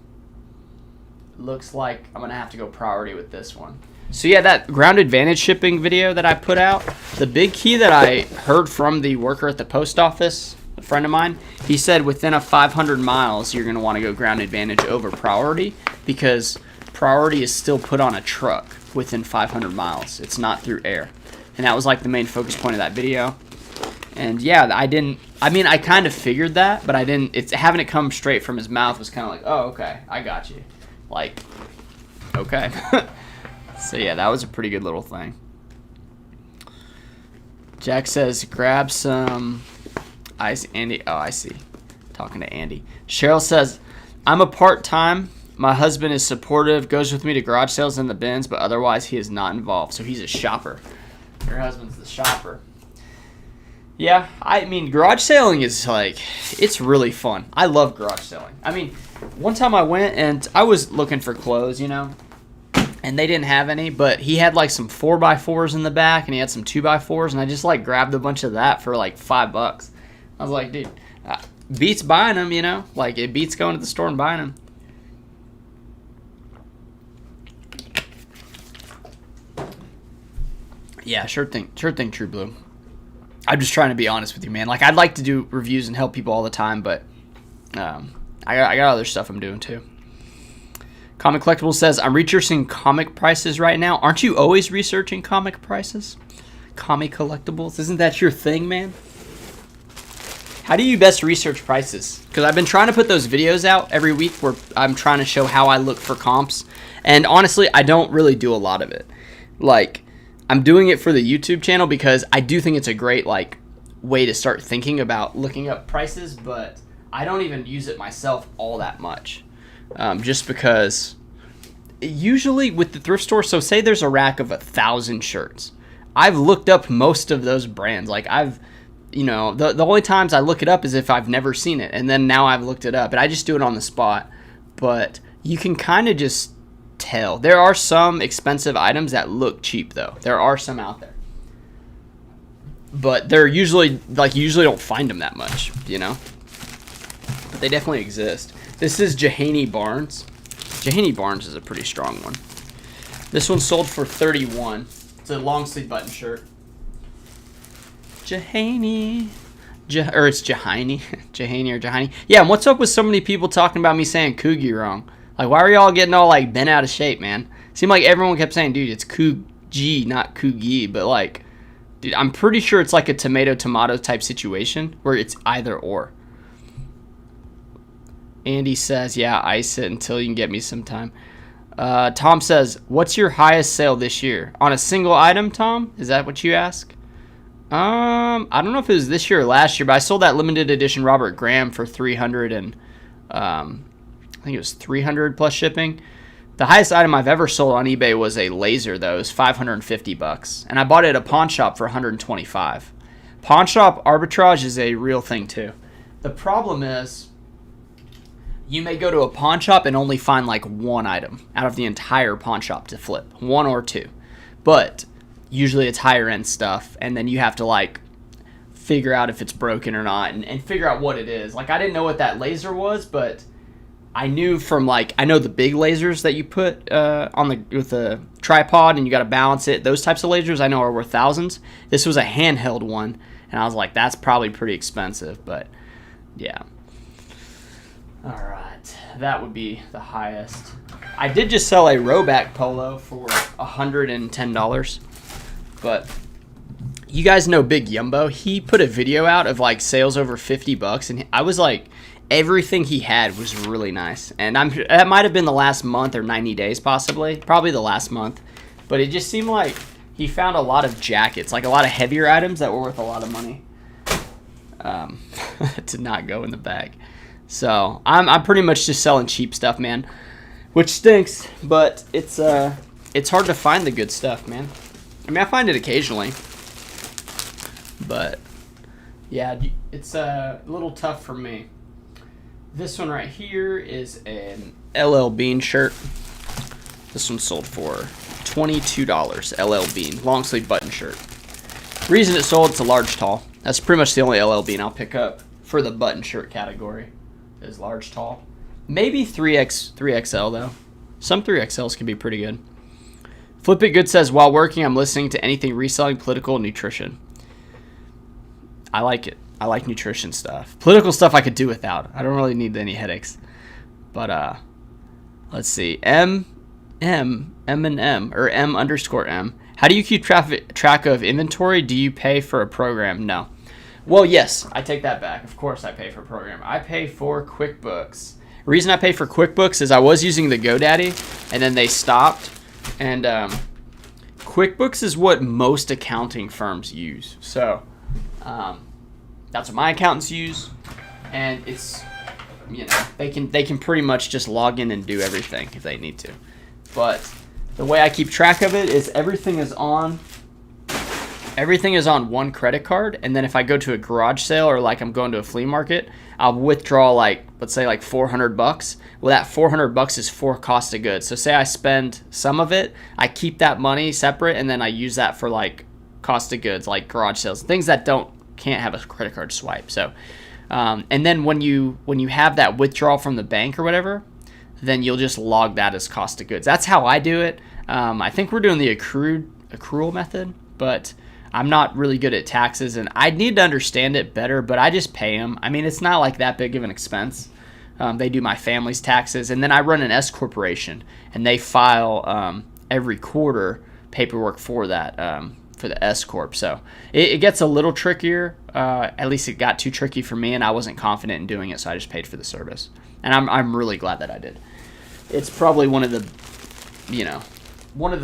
Looks like I'm going to have to go priority with this one. So yeah, that ground advantage shipping video that I put out, the big key that I heard from the worker at the post office, a friend of mine, he said within a 500 miles, you're going to want to go ground advantage over priority, because priority is still put on a truck within 500 miles. It's not through air. And that was like the main focus point of that video. And yeah, I kind of figured that, but I didn't, having it come straight from his mouth was kind of like, oh, okay, I got you. Like, okay. So yeah, that was a pretty good little thing. Jack says, grab some ice. Andy, oh, I see. Talking to Andy. Cheryl says, I'm a part-time. My husband is supportive, goes with me to garage sales and the bins, but otherwise he is not involved. So he's a shopper. Your husband's the shopper. Yeah, I mean, garage selling is like, it's really fun. I love garage selling. I mean, one time I went and I was looking for clothes, you know, and they didn't have any, but he had like some 4x4s in the back, and he had some 2x4s, and I just like grabbed a bunch of that for like $5. I was like, dude, beats buying them, you know, like it beats going to the store and buying them. Yeah, sure thing, True Blue. I'm just trying to be honest with you, man. Like, I'd like to do reviews and help people all the time, but I got other stuff I'm doing too. Comic Collectibles says, I'm researching comic prices right now. Aren't you always researching comic prices? Comic Collectibles? Isn't that your thing, man? How do you best research prices? Because I've been trying to put those videos out every week where I'm trying to show how I look for comps. And honestly, I don't really do a lot of it. Like, I'm doing it for the YouTube channel because I do think it's a great like way to start thinking about looking up prices, but I don't even use it myself all that much. Just because usually with the thrift store, so say there's a rack of 1,000 shirts. I've looked up most of those brands. Like the only times I look it up is if I've never seen it. And then now I've looked it up and I just do it on the spot. But you can kind of just tell. There are some expensive items that look cheap though. There are some out there. But they're usually, like, you usually don't find them that much, you know? But they definitely exist. This is Jahaney Barnes. Jahaney Barnes is a pretty strong one. This one sold for $31. It's a long sleeve button shirt. Jahaney. Or it's Jahaney. Jahaney or Jahaney. Yeah, and what's up with so many people talking about me saying Coogie wrong? Like, why are y'all getting all, like, bent out of shape, man? Seemed like everyone kept saying, dude, it's Coogie, not Coogie. But, like, dude, I'm pretty sure it's like a tomato type situation where it's either or. Andy says, yeah, ice it until you can get me sometime. Tom says, what's your highest sale this year? On a single item, Tom? Is that what you ask? I don't know if it was this year or last year, but I sold that limited edition Robert Graham for $300 and I think it was $300 plus shipping. The highest item I've ever sold on eBay was a laser, though. It was $550, and I bought it at a pawn shop for $125. Pawn shop arbitrage is a real thing too. The problem is, you may go to a pawn shop and only find like one item out of the entire pawn shop to flip, one or two. But usually it's higher end stuff, and then you have to like figure out if it's broken or not, and figure out what it is. Like, I didn't know what that laser was, but I knew from like, I know the big lasers that you put with the tripod and you got to balance it. Those types of lasers I know are worth thousands. This was a handheld one, and I was like, that's probably pretty expensive, but yeah. All right, that would be the highest. I did just sell a Roback polo for $110, but you guys know Big Yumbo. He put a video out of like sales over $50, and I was like, everything he had was really nice. And that might have been the last month or 90 days, probably the last month. But it just seemed like he found a lot of jackets, like a lot of heavier items that were worth a lot of money. Did not go in the bag. So I'm pretty much just selling cheap stuff, man, which stinks. But it's hard to find the good stuff, man. I mean, I find it occasionally, but yeah, it's a little tough for me. This one right here is an LL Bean shirt. This one sold for $22. LL Bean long sleeve button shirt. Reason it sold, it's a large tall. That's pretty much the only LL Bean I'll pick up for the button shirt category. Is large tall. Maybe 3XL though. Some 3XLs can be pretty good. Flip It Good says, while working, I'm listening to anything reselling, political, nutrition. I like it. I like nutrition stuff. Political stuff I could do without. I don't really need any headaches. But let's see. M or M_M. How do you keep track of inventory? Do you pay for a program? No. Well, yes, I take that back. Of course I pay for a program. I pay for QuickBooks. The reason I pay for QuickBooks is I was using the GoDaddy, and then they stopped. And QuickBooks is what most accounting firms use. So that's what my accountants use. And it's, you know, they can pretty much just log in and do everything if they need to. But the way I keep track of it is everything is on one credit card, and then if I go to a garage sale or like I'm going to a flea market, I'll withdraw like, let's say like $400. Well, that $400 is for cost of goods. So say I spend some of it, I keep that money separate, and then I use that for like cost of goods, like garage sales, things that can't have a credit card swipe. So and then when you have that withdrawal from the bank or whatever, then you'll just log that as cost of goods. That's how I do it. I think we're doing the accrual method, but I'm not really good at taxes, and I need to understand it better, but I just pay them. I mean, it's not like that big of an expense. They do my family's taxes, and then I run an S corporation, and they file every quarter paperwork for that, for the S corp. So it gets a little trickier. At least it got too tricky for me, and I wasn't confident in doing it, so I just paid for the service. And I'm really glad that I did. It's probably one of the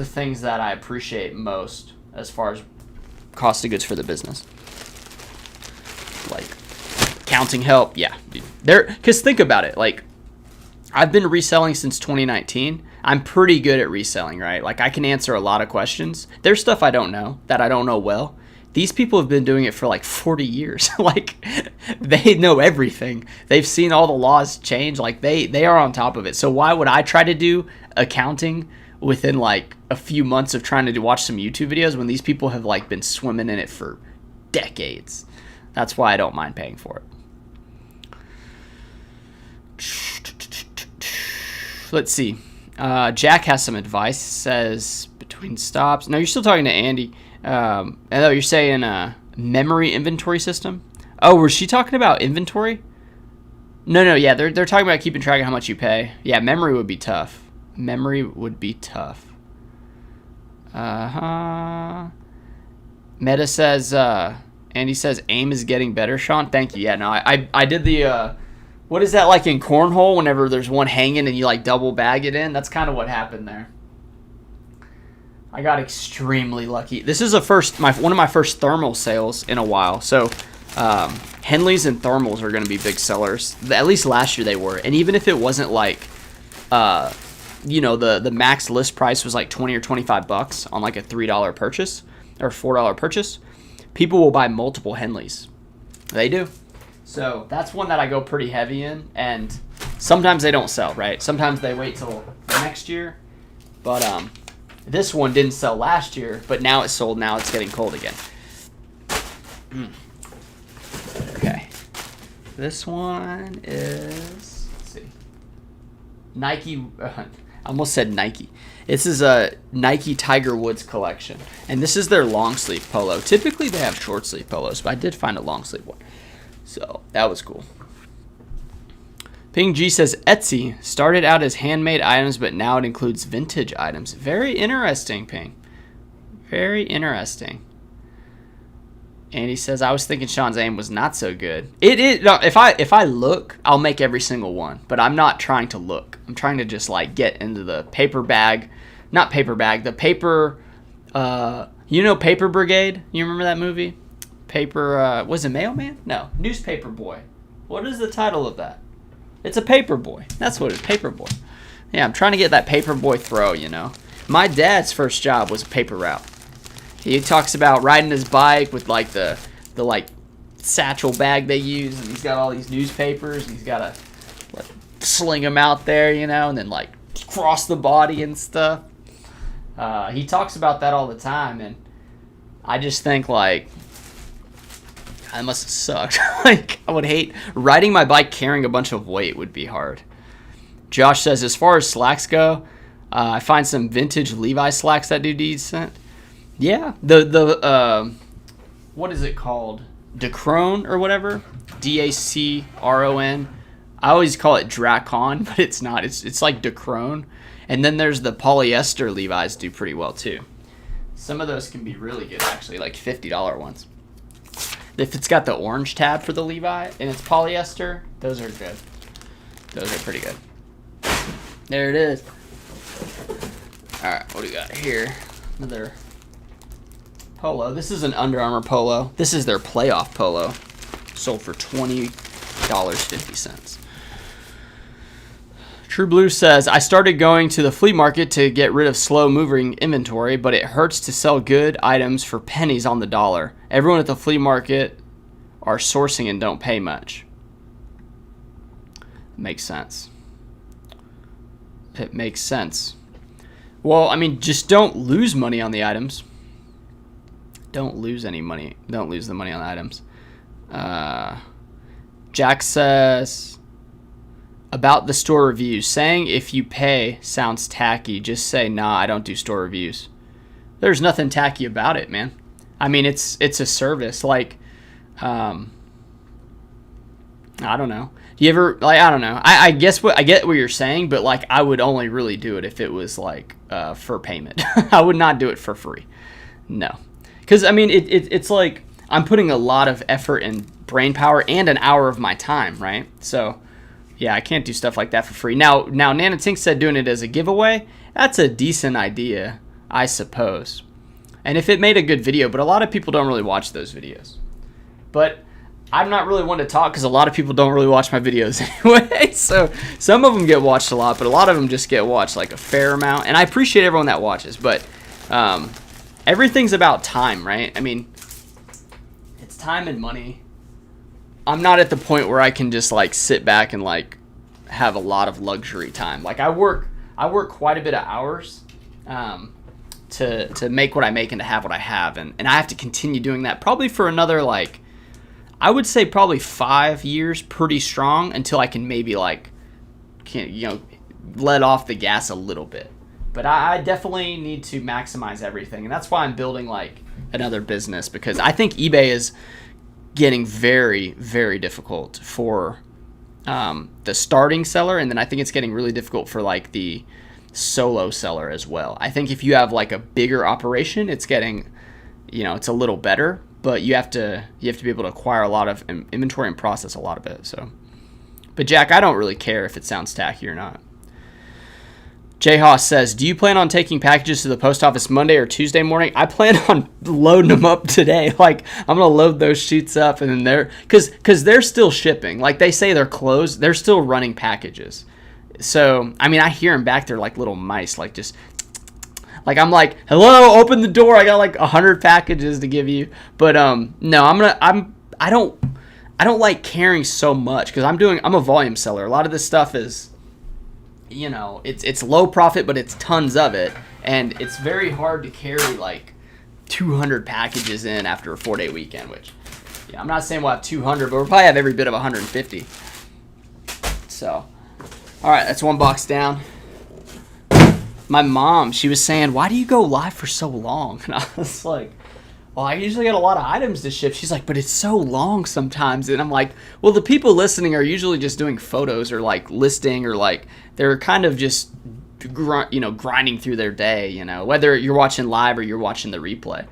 things that I appreciate most as far as cost of goods for the business. Like accounting help, yeah. Because think about it, like I've been reselling since 2019. I'm pretty good at reselling, right? Like I can answer a lot of questions. There's stuff I don't know that I don't know well. These people have been doing it for like 40 years. Like they know everything. They've seen all the laws change. Like they are on top of it. So why would I try to do accounting within like a few months of trying to watch some YouTube videos when these people have like been swimming in it for decades? That's why I don't mind paying for it. Let's see. Jack has some advice. Says between stops. No, you're still talking to Andy. And though you're saying memory inventory system. Oh, was she talking about inventory? No, yeah, they're talking about keeping track of how much you pay. Yeah, memory would be tough. Memory would be tough. Meta says, Andy says, aim is getting better, Sean. Thank you. Yeah, no, I did the, what is that like in cornhole whenever there's one hanging and you like double bag it in? That's kind of what happened there. I got extremely lucky. This is one of my first thermal sales in a while. So Henleys and thermals are going to be big sellers. At least last year they were. And even if it wasn't like, the max list price was like $20 or $25 on like a $3 purchase or $4 purchase, people will buy multiple Henleys. They do. So that's one that I go pretty heavy in. And sometimes they don't sell, right? Sometimes they wait till next year. But this one didn't sell last year, but now it's sold. Now it's getting cold again. Okay. This one is, let's see, Nike. I almost said Nike. This is a Nike Tiger Woods collection. And this is their long sleeve polo. Typically they have short sleeve polos, but I did find a long sleeve one. So that was cool. Ping G says Etsy started out as handmade items, but now it includes vintage items. Very interesting, Ping. Very interesting. And he says, I was thinking Sean's aim was not so good. No, if I look, I'll make every single one, but I'm not trying to look. I'm trying to just like get into the paper bag, not paper bag, the paper, Paper Brigade. You remember that movie? Paper, was it Mailman? No, Newspaper Boy. What is the title of that? It's a paper boy. That's what it is, paper boy. Yeah, I'm trying to get that paper boy throw, you know. My dad's first job was a paper route. He talks about riding his bike with like the like satchel bag they use, and he's got all these newspapers, and he's got to like sling them out there, you know, and then like cross the body and stuff. He talks about that all the time, and I just think like I must have sucked. Like I would hate riding my bike carrying a bunch of weight would be hard. Josh says, as far as slacks go, I find some vintage Levi slacks that do decent. Yeah, the what is it called? Dacron or whatever? Dacron. I always call it Dracon, but it's not. It's like Dacron. And then there's the polyester Levi's do pretty well too. Some of those can be really good actually, like $50 ones. If it's got the orange tab for the Levi and it's polyester, those are good. Those are pretty good. There it is. All right, what do we got here? Another polo. This is an Under Armour polo. This is their playoff polo. Sold for $20.50. True Blue says, I started going to the flea market to get rid of slow moving inventory, but it hurts to sell good items for pennies on the dollar. Everyone at the flea market are sourcing and don't pay much. Makes sense. It makes sense. Well, I mean, just don't lose money on the items. Don't lose any money. Don't lose the money on the items. Jack says, about the store reviews, saying if you pay sounds tacky. Just say, nah, I don't do store reviews. There's nothing tacky about it, man. I mean, it's a service. Like, I don't know. Do you ever, like, I don't know. I guess I get what you're saying, but like I would only really do it if it was like for payment. I would not do it for free. No. Because, I mean, it's like I'm putting a lot of effort and brain power and an hour of my time, right? So, yeah, I can't do stuff like that for free. Now Nana Tink said doing it as a giveaway, that's a decent idea, I suppose. And if it made a good video, but a lot of people don't really watch those videos. But I'm not really one to talk because a lot of people don't really watch my videos anyway. So some of them get watched a lot, but a lot of them just get watched like a fair amount. And I appreciate everyone that watches, but everything's about time, right? I mean, it's time and money. I'm not at the point where I can just like sit back and like have a lot of luxury time. Like I work quite a bit of hours to make what I make and to have what I have, and I have to continue doing that probably for another like I would say probably 5 years pretty strong until I can maybe like let off the gas a little bit. But I definitely need to maximize everything, and that's why I'm building like another business, because I think eBay is getting very, very difficult for the starting seller, and then I think it's getting really difficult for like the solo seller as well. I think if you have like a bigger operation, it's getting, it's a little better, but you have to be able to acquire a lot of inventory and process a lot of it. So, but Jack, I don't really care if it sounds tacky or not. Jay Haas says, do you plan on taking packages to the post office Monday or Tuesday morning? I plan on loading them up today. Like, I'm going to load those sheets up, and then because they're still shipping. Like, they say they're closed. They're still running packages. So, I mean, I hear them back there like little mice, like just, like I'm like, hello, open the door. I got like 100 packages to give you. But no, I don't like carrying so much because I'm a volume seller. A lot of this stuff is, it's low profit, but it's tons of it, and it's very hard to carry like 200 packages in after a 4-day weekend, which, yeah, I'm not saying we'll have 200, but we'll probably have every bit of 150. So, all right, that's one box down. My mom, she was saying, why do you go live for so long? And I was like, well, I usually get a lot of items to ship. She's like, but it's so long sometimes. And I'm like, well, the people listening are usually just doing photos or like listing, or like they're kind of just, grinding through their day, whether you're watching live or you're watching the replay.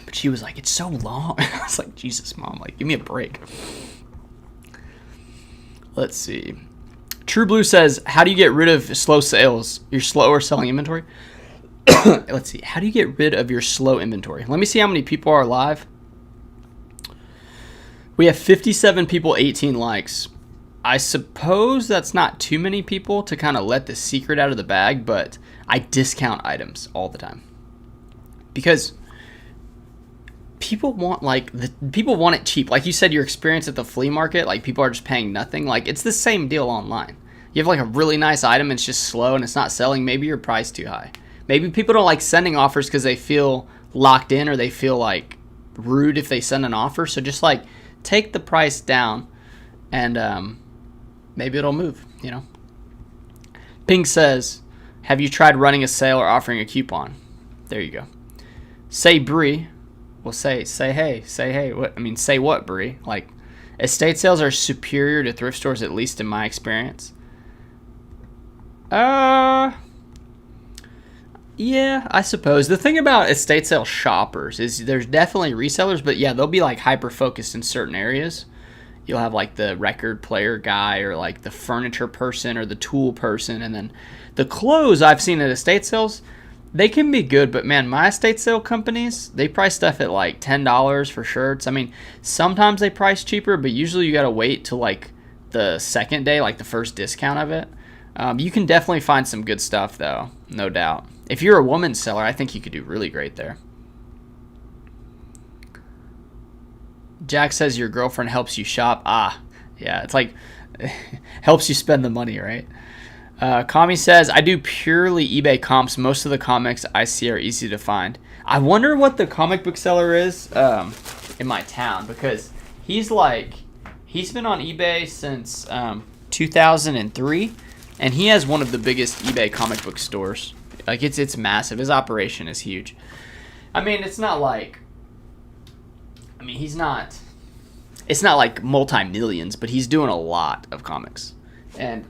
But she was like, it's so long. I was like, Jesus, Mom, like, give me a break. Let's see. True Blue says, how do you get rid of slow sales? Your slower selling inventory? Let's see. How do you get rid of your slow inventory? Let me see how many people are live. We have 57 people, 18 likes. I suppose that's not too many people to kind of let the secret out of the bag, but I discount items all the time because people want people want it cheap. Like you said, your experience at the flea market, like people are just paying nothing. Like it's the same deal online. You have like a really nice item, and it's just slow and it's not selling. Maybe your price too high. Maybe people don't like sending offers because they feel locked in or they feel like rude if they send an offer. So just like take the price down and maybe it'll move, you know. Ping says, have you tried running a sale or offering a coupon? There you go. Say Bree. Well, say hey. What I mean, say what, Bree? Like, estate sales are superior to thrift stores, at least in my experience. Yeah, I suppose. The thing about estate sale shoppers is there's definitely resellers, but yeah, they'll be like hyper focused in certain areas. You'll have like the record player guy or like the furniture person or the tool person, and then the clothes I've seen at estate sales, they can be good, but man, my estate sale companies, they price stuff at like $10 for shirts. I mean, sometimes they price cheaper, but usually you gotta wait till like the second day, like the first discount of it. You can definitely find some good stuff though, no doubt. If you're a woman seller, I think you could do really great there. Jack says your girlfriend helps you shop. Yeah, it's like helps you spend the money, right? Kami says, I do purely eBay comps. Most of the comics I see are easy to find. I wonder what the comic book seller is in my town, because he's been on eBay since 2003, and he has one of the biggest eBay comic book stores. Like it's massive. His operation is huge. I mean, it's not like it's not like multi-millions, but he's doing a lot of comics. And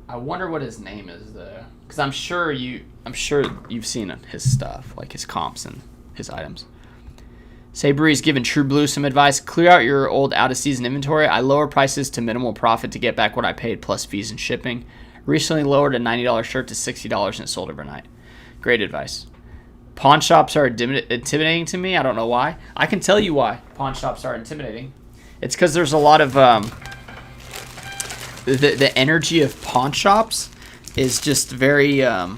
I wonder what his name is though, because I'm sure you've seen his stuff, like his comps and his items. Sabree's giving True Blue some advice. Clear out your old out-of-season inventory. I lower prices to minimal profit to get back what I paid plus fees and shipping. Recently lowered a $90 shirt to $60 and it sold overnight. Great advice. Pawn shops are intimidating to me. I don't know why. I can tell you why pawn shops are intimidating. It's because there's a lot of the energy of pawn shops is just very I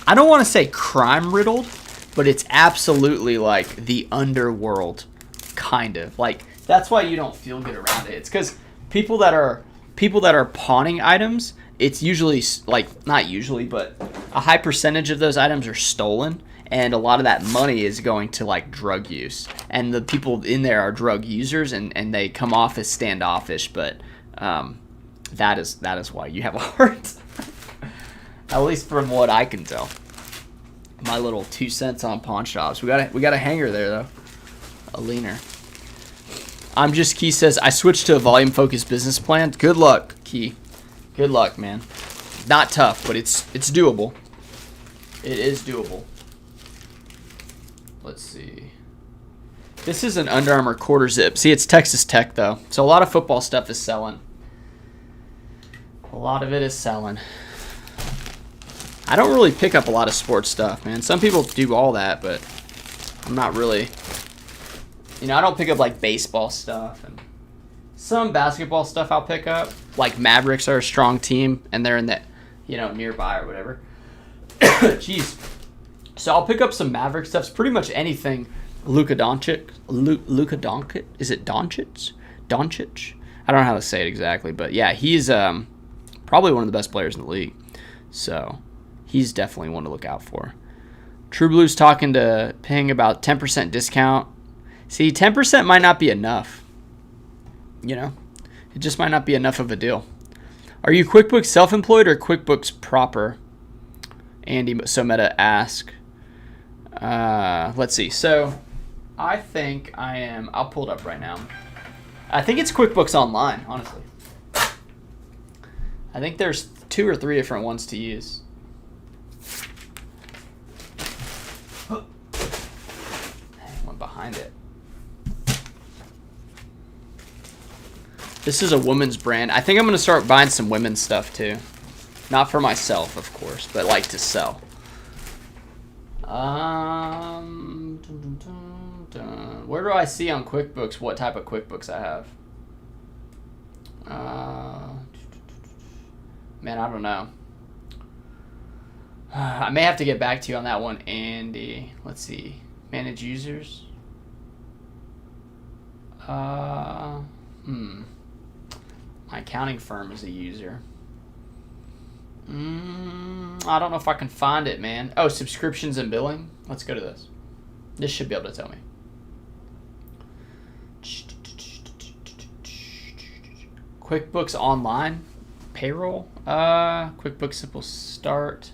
don't want to say crime riddled, but it's absolutely like the underworld, kind of. Like that's why you don't feel good around it. It's because people that are pawning items, it's usually like not usually, but a high percentage of those items are stolen. And a lot of that money is going to like drug use, and the people in there are drug users, and they come off as standoffish. But that is why you have a heart, at least from what I can tell. My little 2 cents on pawn shops. We got a hanger there though, a leaner. I'm just Key says I switched to a volume focused business plan. Good luck, Key. Good luck, man. Not tough, but it's doable. It is doable. Let's see. This is an Under Armour quarter zip. See, it's Texas Tech, though. So a lot of football stuff is selling. A lot of it is selling. I don't really pick up a lot of sports stuff, man. Some people do all that, but I'm not really. You know, I don't pick up, like, baseball stuff. And some basketball stuff I'll pick up. Like, Mavericks are a strong team, and they're in the, nearby or whatever. Jeez. So I'll pick up some Maverick stuff. It's pretty much anything. Luka Doncic. Is it Doncic? Doncic? I don't know how to say it exactly, but yeah, he's probably one of the best players in the league. So he's definitely one to look out for. True Blue's talking to Ping about 10% discount. See, 10% might not be enough. It just might not be enough of a deal. Are you QuickBooks self-employed or QuickBooks proper? Andy Someta asked. Let's see. So I think I am. I'll pull it up right now. I think it's QuickBooks Online, honestly. I think there's 2 or 3 different ones to use. Went behind it. This is a women's brand. I think I'm going to start buying some women's stuff too. Not for myself, of course, but like to sell. Where do I see on QuickBooks what type of QuickBooks I have? Man, I don't know. I may have to get back to you on that one, Andy. Let's see. Manage users. My accounting firm is a user. I don't know if I can find it, man. Oh, subscriptions and billing. Let's go to this. This should be able to tell me. QuickBooks Online. Payroll. QuickBooks Simple Start.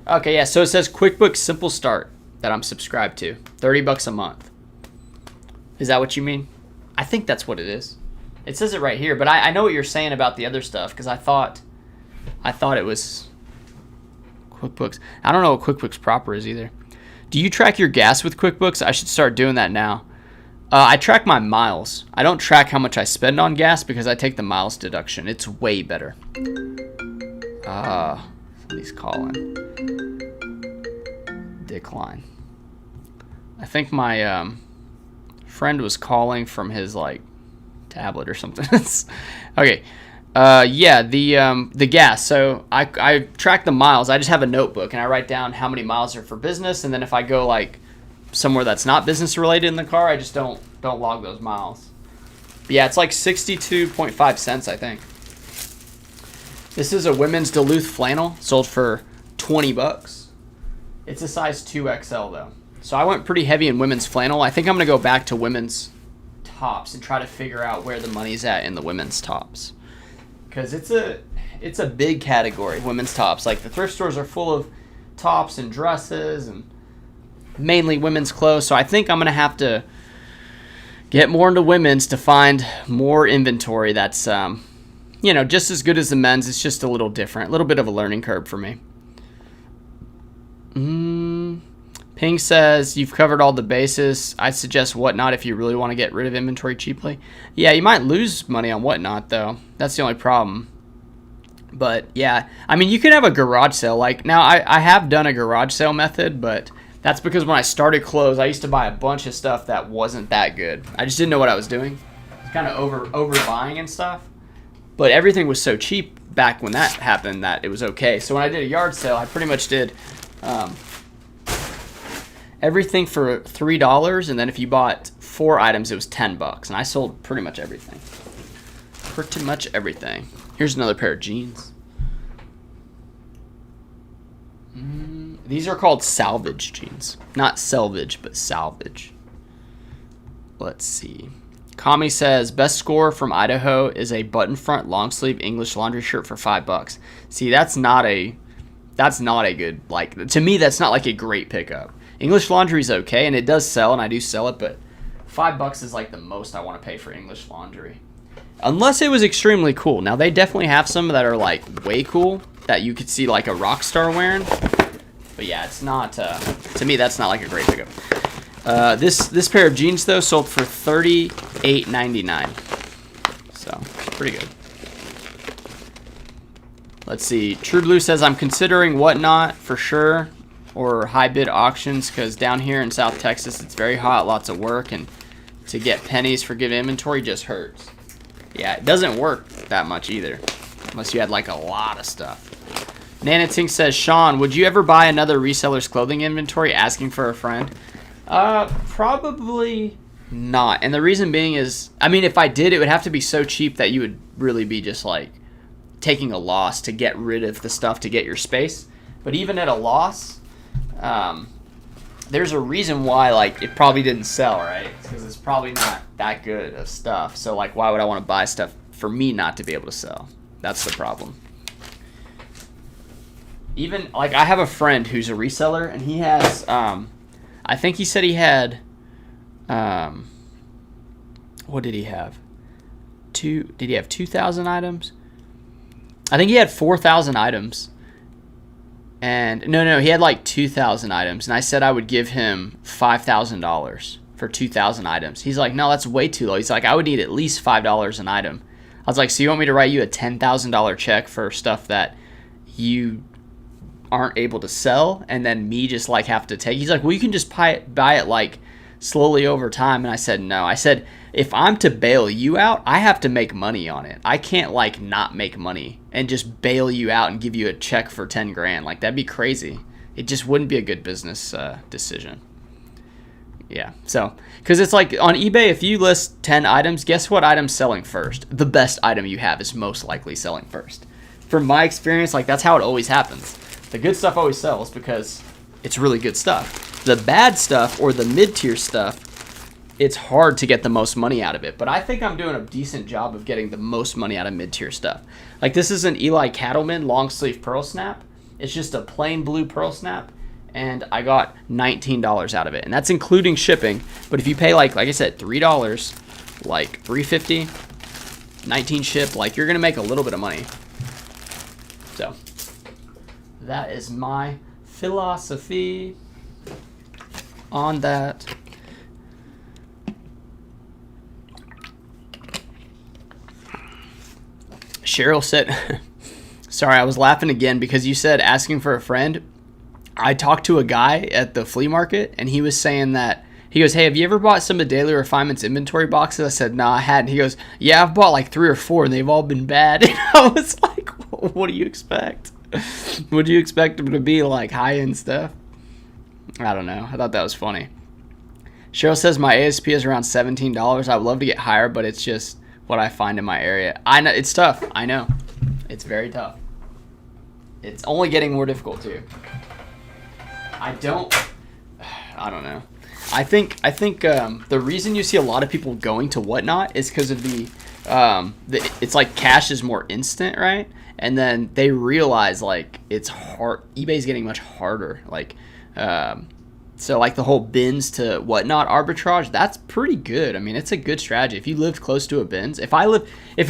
Okay, yeah, so it says QuickBooks Simple Start that I'm subscribed to. $30 a month. Is that what you mean? I think that's what it is. It says it right here, but I know what you're saying about the other stuff because I thought it was QuickBooks. I don't know what QuickBooks proper is either. Do you track your gas with QuickBooks? I should start doing that now. I track my miles. I don't track how much I spend on gas because I take the miles deduction. It's way better. Somebody's calling. Decline. I think my friend was calling from his like tablet or something. Okay. Yeah, the gas. So I track the miles. I just have a notebook and I write down how many miles are for business, and then if I go like somewhere that's not business related in the car, I just don't log those miles. But yeah, it's like 62.5 cents, I think. This is a women's Duluth flannel, sold for $20. It's a size 2XL though. So I went pretty heavy in women's flannel. I think I'm gonna go back to women's tops and try to figure out where the money's at in the women's tops. Because it's a big category, women's tops. Like the thrift stores are full of tops and dresses and mainly women's clothes. So I think I'm going to have to get more into women's to find more inventory that's, just as good as the men's. It's just a little different, a little bit of a learning curve for me. Ping says, you've covered all the bases. I suggest Whatnot if you really want to get rid of inventory cheaply. Yeah, you might lose money on Whatnot, though. That's the only problem. But, yeah, I mean, you can have a garage sale. Like, now, I have done a garage sale method, but that's because when I started clothes, I used to buy a bunch of stuff that wasn't that good. I just didn't know what I was doing. Kind of overbuying and stuff. But everything was so cheap back when that happened that it was okay. So when I did a yard sale, I pretty much did everything for $3, and then if you bought 4 items, it was $10. And I sold pretty much everything. Pretty much everything. Here's another pair of jeans. These are called salvage jeans. Not selvage, but salvage. Let's see. Kami says, best score from Idaho is a button front long sleeve English laundry shirt for $5. See, that's not a good, like, to me, that's not like a great pickup. English laundry is okay, and it does sell, and I do sell it, but $5 is like the most I want to pay for English laundry. Unless it was extremely cool. Now, they definitely have some that are like way cool that you could see like a rock star wearing. But yeah, it's not, to me, that's not like a great pickup. This pair of jeans, though, sold for $38.99. So, pretty good. Let's see. True Blue says, I'm considering Whatnot for sure, or high bid auctions, because down here in South Texas, it's very hot, lots of work, and to get pennies for good inventory just hurts. Yeah, it doesn't work that much either, unless you had like a lot of stuff. Nanatink says, Sean, would you ever buy another reseller's clothing inventory asking for a friend? Probably not. And the reason being is, I mean, if I did, it would have to be so cheap that you would really be just like taking a loss to get rid of the stuff to get your space. But even at a loss, there's a reason why like it probably didn't sell, right? Because it's probably not that good of stuff. So like, why would I want to buy stuff for me not to be able to sell? That's the problem. Even like I have a friend who's a reseller, and he has I think he said he had what did he have? Did he have 2,000 items? I think he had 4,000 items. And no, he had like 2,000 items, and I said I would give him $5,000 for 2,000 items. He's like, no, that's way too low. He's like, I would need at least $5 an item. I was like, so you want me to write you a $10,000 check for stuff that you aren't able to sell, and then me just like have to take? He's like, well, you can just buy it like slowly over time. And I said, no. I said, if I'm to bail you out, I have to make money on it. I can't like not make money and just bail you out and give you a check for 10 grand. Like, that'd be crazy. It just wouldn't be a good business decision. Yeah. So, because it's like on eBay, if you list 10 items, guess what item's selling first? The best item you have is most likely selling first. From my experience, like, that's how it always happens. The good stuff always sells because it's really good stuff. The bad stuff or the mid-tier stuff, it's hard to get the most money out of it. But I think I'm doing a decent job of getting the most money out of mid-tier stuff. Like, this is an Eli Cattleman long sleeve pearl snap. It's just a plain blue pearl snap, and I got $19 out of it. And that's including shipping. But if you pay, like I said, $3, like $3.50, 19 ship, like, you're going to make a little bit of money. So that is my philosophy on that. Cheryl said, sorry, I was laughing again because you said asking for a friend. I talked to a guy at the flea market, and he was saying that, he goes, hey, have you ever bought some of Daily Refinement's inventory boxes? I said, no, I hadn't. He goes, yeah, I've bought like 3 or 4, and they've all been bad. And I was like, what do you expect? Would you expect them to be like high-end stuff? I don't know. I thought that was funny. Cheryl says my ASP is around $17. I would love to get higher, but it's just what I find in my area. I know it's tough. I know. It's very tough. It's only getting more difficult too. I don't know. I think the reason you see a lot of people going to Whatnot is because of the it's like cash is more instant, right? And then they realize like it's hard. eBay's getting much harder. Like, so like the whole bins to Whatnot arbitrage, that's pretty good. I mean, it's a good strategy. If you lived close to a bins, if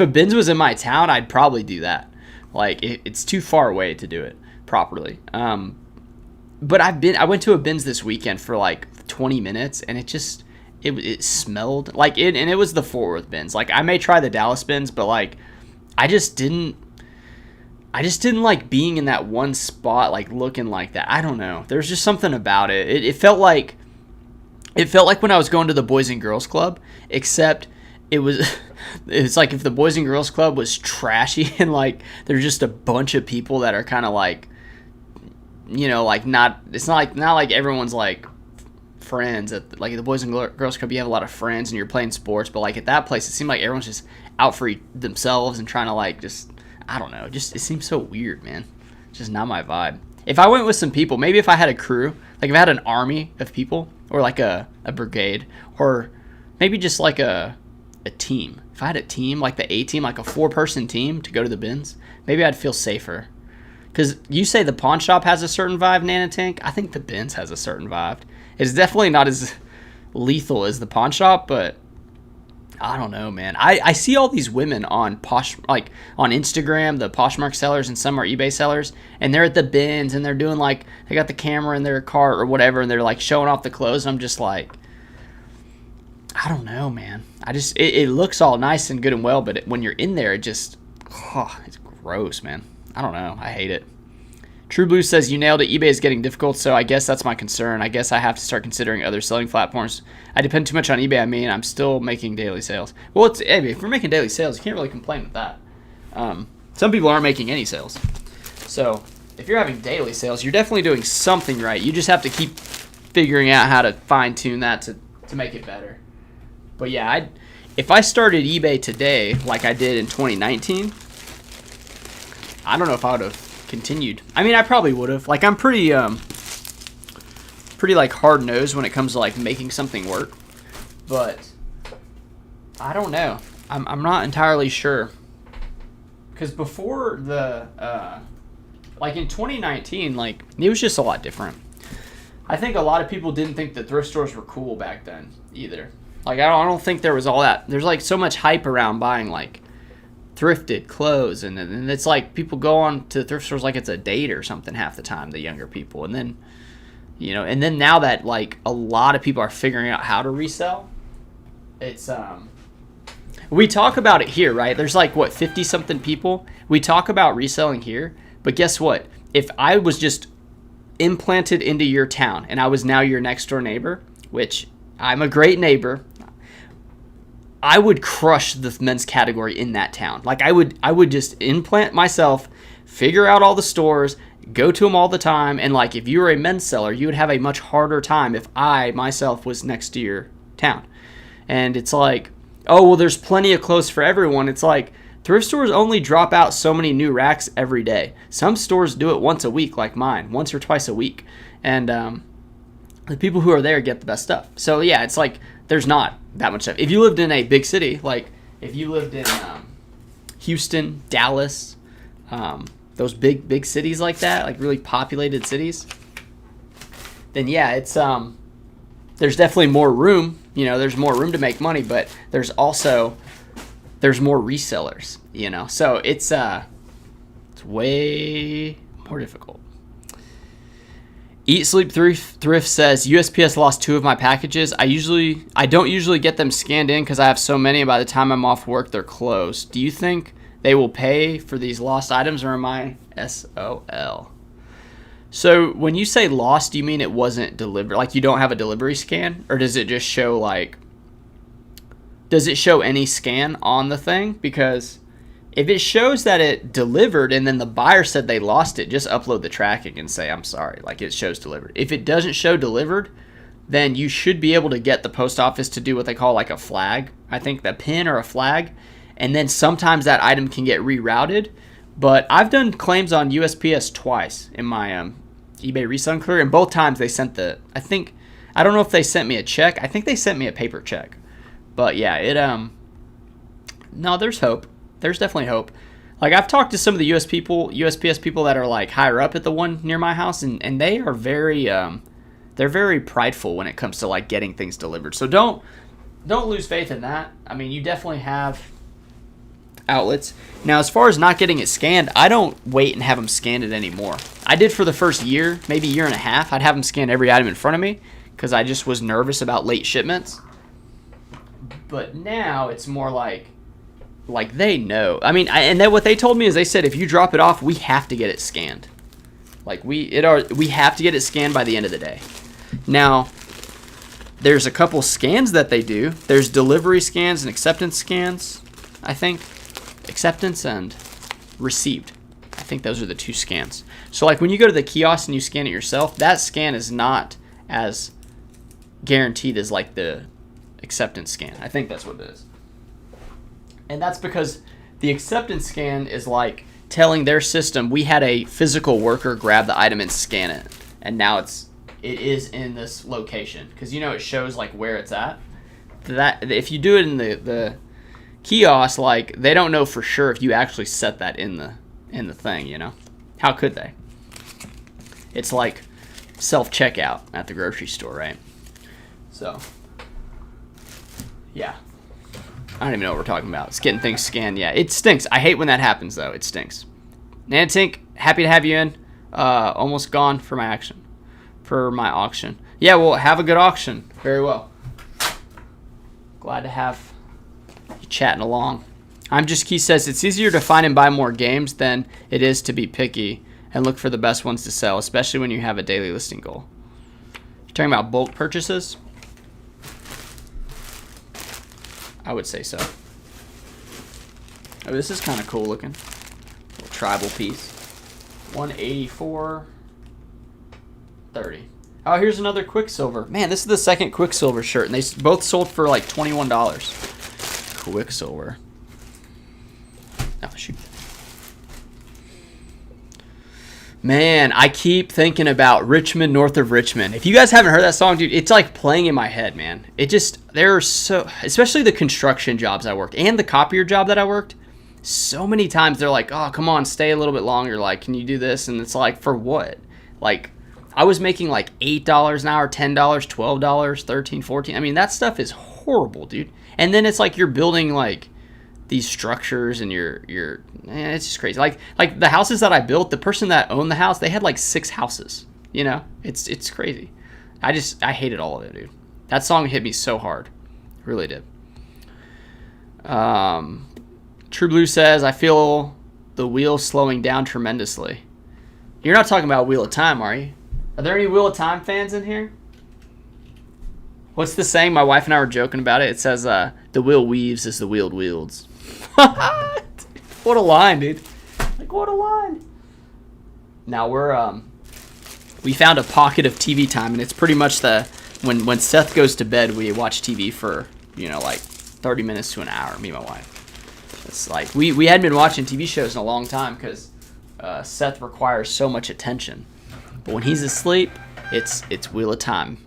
a bins was in my town, I'd probably do that. Like, it's too far away to do it properly. But I went to a bins this weekend for like 20 minutes, and it smelled like it, and it was the Fort Worth bins. Like, I may try the Dallas bins, but like, I just didn't like being in that one spot, like looking like that. I don't know. There's just something about it. It felt like when I was going to the Boys and Girls Club, except it's like if the Boys and Girls Club was trashy and like there's just a bunch of people that are kind of like, you know, like not like everyone's like friends at like the Boys and Girls Club. You have a lot of friends and you're playing sports, but like at that place, it seemed like everyone's just out for themselves and trying to like just, I don't know, just it seems so weird, man. It's just not my vibe. If I went with some people, maybe if I had a crew, like if I had an army of people or like a brigade, or maybe just like a team. If I had a team, like the A team, like a 4-person team to go to the bins, maybe I'd feel safer. Because you say the pawn shop has a certain vibe, Nanotank. I think the bins has a certain vibe. It's definitely not as lethal as the pawn shop, but I don't know, man. I see all these women on like on Instagram, the Poshmark sellers, and some are eBay sellers, and they're at the bins and they're doing like, they got the camera in their car or whatever, and they're like showing off the clothes. And I'm just like, I don't know, man. It looks all nice and good and well, but when you're in there, it's gross, man. I don't know. I hate it. True Blue says, you nailed it. eBay is getting difficult, so I guess that's my concern. I guess I have to start considering other selling platforms. I depend too much on eBay. I mean, I'm still making daily sales. Well, if you're making daily sales, you can't really complain with that. Some people aren't making any sales. So if you're having daily sales, you're definitely doing something right. You just have to keep figuring out how to fine-tune that to make it better. But yeah, if I started eBay today like I did in 2019, I don't know if I would have continued. I mean, I probably would have. Like, I'm pretty like hard-nosed when it comes to like making something work. But I don't know. I'm not entirely sure. Because before the like in 2019, like it was just a lot different. I think a lot of people didn't think that thrift stores were cool back then either. Like, I don't think there was all that. There's like so much hype around buying like thrifted clothes, and it's like people go on to thrift stores like it's a date or something half the time, the younger people. And then, you know, and then now that like a lot of people are figuring out how to resell, it's we talk about it here, right? There's like what, 50 something people. We talk about reselling here, but guess what? If I was just implanted into your town and I was now your next door neighbor, which I'm a great neighbor. I would crush the men's category in that town. Like I would just implant myself, figure out all the stores, go to them all the time, and like if you were a men's seller, you would have a much harder time if I myself was next to your town. And it's like, oh well, there's plenty of clothes for everyone. It's like thrift stores only drop out so many new racks every day. Some stores do it once a week, like mine, once or twice a week, and the people who are there get the best stuff. So yeah, it's like there's not that much stuff. If you lived in a big city, like if you lived in Houston, Dallas, those big cities like that, like really populated cities, then yeah, it's there's definitely more room. You know, there's more room to make money, but there's more resellers. You know, so it's way more difficult. Eat Sleep Thrift says USPS lost 2 of my packages. I don't usually get them scanned in because I have so many, and by the time I'm off work they're closed. Do you think they will pay for these lost items, or am I SOL? So when you say lost, do you mean it wasn't delivered? Like you don't have a delivery scan, or does it just show does it show any scan on the thing? Because if it shows that it delivered and then the buyer said they lost it, just upload the tracking and say, I'm sorry, like it shows delivered. If it doesn't show delivered, then you should be able to get the post office to do what they call like a flag. I think the pin or a flag. And then sometimes that item can get rerouted. But I've done claims on USPS twice in my eBay Reselling career, and both times they sent I don't know if they sent me a check. I think they sent me a paper check. But yeah, no, there's hope. There's definitely hope. Like I've talked to some of the USPS people that are like higher up at the one near my house, and they are they're very prideful when it comes to like getting things delivered. So don't lose faith in that. I mean, you definitely have outlets. Now, as far as not getting it scanned, I don't wait and have them scan it anymore. I did for the first year, maybe year and a half. I'd have them scan every item in front of me because I just was nervous about late shipments. But now it's more like they know. I mean, and then what they told me is they said if you drop it off, we have to get it scanned. Like we have to get it scanned by the end of the day. Now, there's a couple scans that they do. There's delivery scans and acceptance scans, I think. Acceptance and received. I think those are the 2 scans. So like when you go to the kiosk and you scan it yourself, that scan is not as guaranteed as like the acceptance scan. I think that's what it is. And that's because the acceptance scan is like telling their system we had a physical worker grab the item and scan it, and now it is in this location, because you know it shows like where it's at. That if you do it in the kiosk, like they don't know for sure if you actually set that in the thing. You know, how could they? It's like self-checkout at the grocery store, right? So yeah. I don't even know what we're talking about. It's getting things scanned. Yeah, it stinks. I hate when that happens, though. It stinks. Nantink, happy to have you in. Almost gone for my auction. Yeah, well, have a good auction. Very well. Glad to have you chatting along. Key says it's easier to find and buy more games than it is to be picky and look for the best ones to sell, especially when you have a daily listing goal. You're talking about bulk purchases? I would say so. Oh, this is kind of cool looking. Little tribal piece. $184.30. Oh, here's another Quicksilver. Man, this is the second Quicksilver shirt, and they both sold for like $21. Quicksilver. Oh, shoot. Man, I keep thinking about Richmond, North of Richmond. If you guys haven't heard that song, dude, it's like playing in my head, man. There are so, especially the construction jobs I worked and the copier job that I worked, so many times they're like, oh, come on, stay a little bit longer. Like, can you do this? And it's like, for what? Like, I was making like $8 an hour, $10, $12, $13, $14. I mean, that stuff is horrible, dude. And then it's like you're building like these structures and it's just crazy. Like the houses that I built, the person that owned the house, they had like 6 houses. You know, it's crazy. I hated all of it, dude. That song hit me so hard, it really did. True Blue says I feel the wheel slowing down tremendously. You're not talking about Wheel of Time, are you? Are there any Wheel of Time fans in here? What's the saying? My wife and I were joking about it. It says, the wheel weaves as the wheel wields. What a line, dude. Like, what a line. Now we found a pocket of TV time, and it's pretty much when Seth goes to bed, we watch TV for, like 30 minutes to an hour, me and my wife. It's like, we hadn't been watching TV shows in a long time because Seth requires so much attention. But when he's asleep, it's Wheel of Time.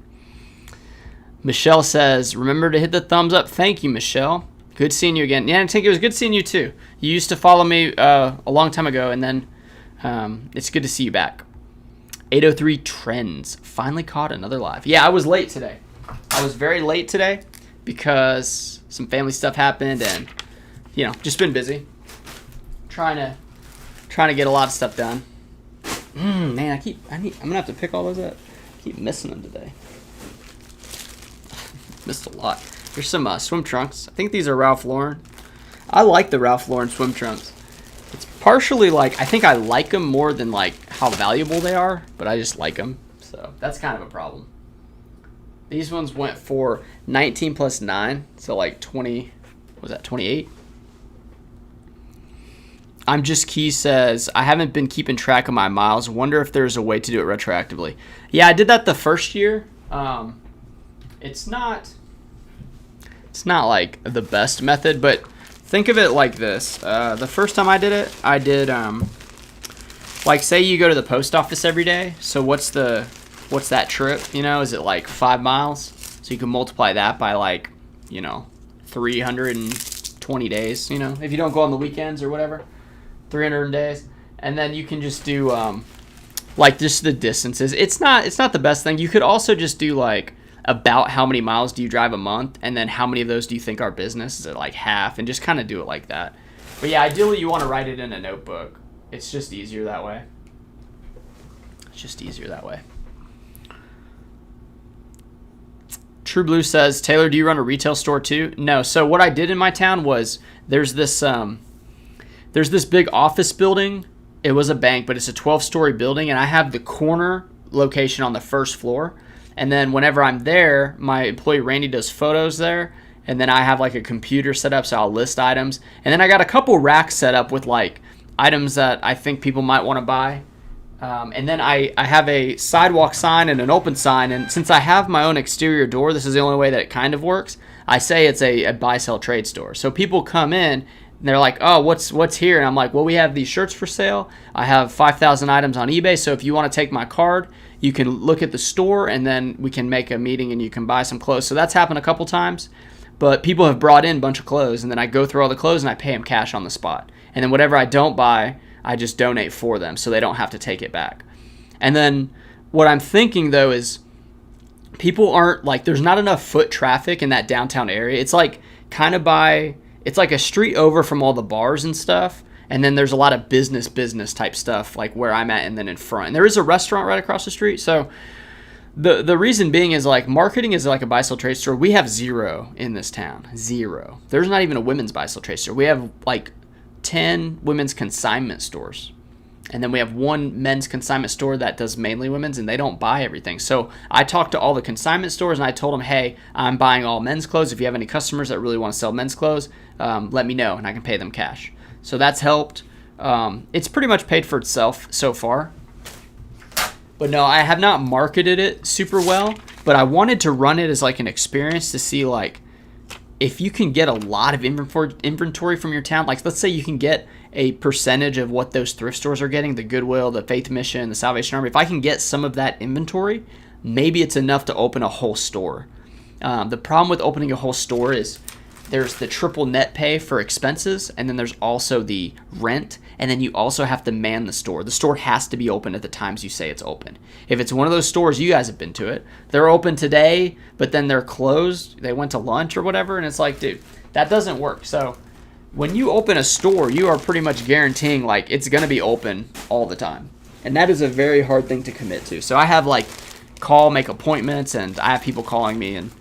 Michelle says, remember to hit the thumbs up. Thank you, Michelle. Good seeing you again. Yeah, I think it was good seeing you too. You used to follow me a long time ago, and then it's good to see you back. 803 Trends. Finally caught another live. Yeah, I was late today. I was very late today because some family stuff happened, and just been busy. Trying to get a lot of stuff done. Man, I'm gonna have to pick all those up. I keep missing them today. Missed a lot. Here's some swim trunks. I think these are Ralph Lauren. I like the Ralph Lauren swim trunks. It's partially like, I think I like them more than like how valuable they are, but I just like them. So that's kind of a problem. These ones went for 19 plus 9, so like 20, what was that, 28? I'm Just Key says, I haven't been keeping track of my miles. Wonder if there's a way to do it retroactively. Yeah, I did that the first year. It's not like the best method, but think of it like this. The first time I did it, like say you go to the post office every day. So what's that trip? Is it like 5 miles? So you can multiply that by like, 320 days, if you don't go on the weekends or whatever, 300 days. And then you can just do, like just the distances. It's not the best thing. You could also just do like, about how many miles do you drive a month, and then how many of those do you think are business? Is it like half? And just kind of do it like that. But yeah, ideally you want to write it in a notebook. It's just easier that way. True Blue says, Taylor, do you run a retail store too? No. So what I did in my town was there's this big office building. It was a bank, but it's a 12-story building, and I have the corner location on the first floor. And then whenever I'm there, my employee Randy does photos there. And then I have like a computer set up, so I'll list items. And then I got a couple racks set up with like items that I think people might want to buy. And then I have a sidewalk sign and an open sign. And since I have my own exterior door, this is the only way that it kind of works. I say it's a buy, sell, trade store. So people come in and they're like, oh, what's here? And I'm like, well, we have these shirts for sale. I have 5,000 items on eBay. So if you want to take my card, you can look at the store, and then we can make a meeting and you can buy some clothes. So that's happened a couple times, but people have brought in a bunch of clothes, and then I go through all the clothes and I pay them cash on the spot. And then whatever I don't buy, I just donate for them so they don't have to take it back. And then what I'm thinking though is people aren't like, there's not enough foot traffic in that downtown area. It's like it's like a street over from all the bars and stuff. And then there's a lot of business type stuff like where I'm at, and then in front. And there is a restaurant right across the street. So the reason being is like marketing is like a buy sell trade store. We have 0 in this town. 0. There's not even a women's buy sell trade store. We have like 10 women's consignment stores. And then we have 1 men's consignment store that does mainly women's, and they don't buy everything. So I talked to all the consignment stores and I told them, hey, I'm buying all men's clothes. If you have any customers that really want to sell men's clothes, let me know and I can pay them cash. So that's helped. It's pretty much paid for itself so far. But no, I have not marketed it super well, but I wanted to run it as like an experience to see like if you can get a lot of inventory from your town. Like let's say you can get a percentage of what those thrift stores are getting, the Goodwill, the Faith Mission, the Salvation Army. If I can get some of that inventory, maybe it's enough to open a whole store. The problem with opening a whole store is there's the triple net pay for expenses, and then there's also the rent, and then you also have to man the store. The store has to be open at the times you say it's open. If it's one of those stores, you guys have been to it, they're open today, but then they're closed, they went to lunch or whatever, and it's like, dude, that doesn't work. So when you open a store, you are pretty much guaranteeing like it's going to be open all the time. And that is a very hard thing to commit to. So I have like make appointments, and I have people calling me, and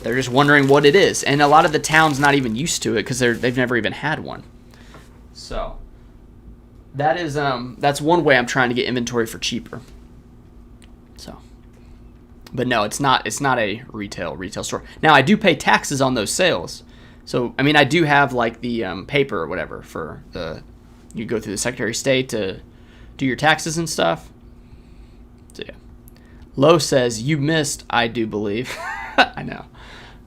they're just wondering what it is. And a lot of the town's not even used to it because they've never even had one. So that is that's one way I'm trying to get inventory for cheaper. So But no, it's not a retail store. Now I do pay taxes on those sales. So I mean, I do have like the paper or whatever for you go through the Secretary of State to do your taxes and stuff. So yeah. Lowe says, you missed, I do believe. I know.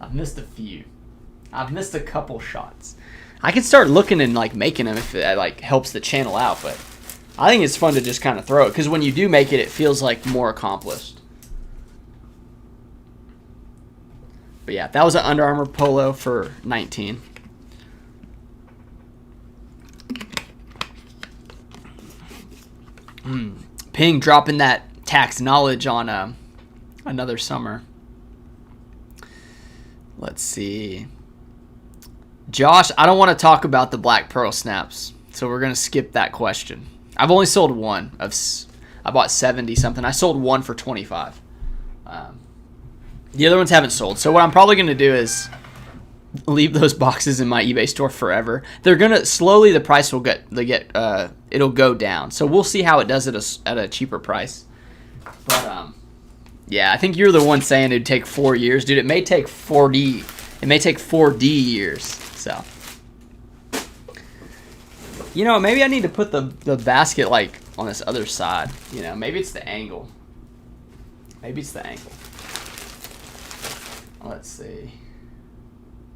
I've missed a few. I've missed a couple shots. I can start looking and like making them if it like helps the channel out, but I think it's fun to just kind of throw it because when you do make it, it feels like more accomplished. But yeah, that was an Under Armour polo for 19. Ping dropping that tax knowledge on another summer. Let's see. Josh, I don't want to talk about the Black Pearl snaps, so we're going to skip that question. I've only sold one. I bought 70 something. I sold one for 25. The other ones haven't sold. So what I'm probably going to do is leave those boxes in my eBay store forever. They're going to slowly, the price will it'll go down. So we'll see how it does at a cheaper price. But yeah, I think you're the one saying it'd take 4 years, dude. It may take 4D. It may take 4D years. So, you know, maybe I need to put the basket like on this other side. You know, maybe it's the angle. Maybe it's the angle. Let's see.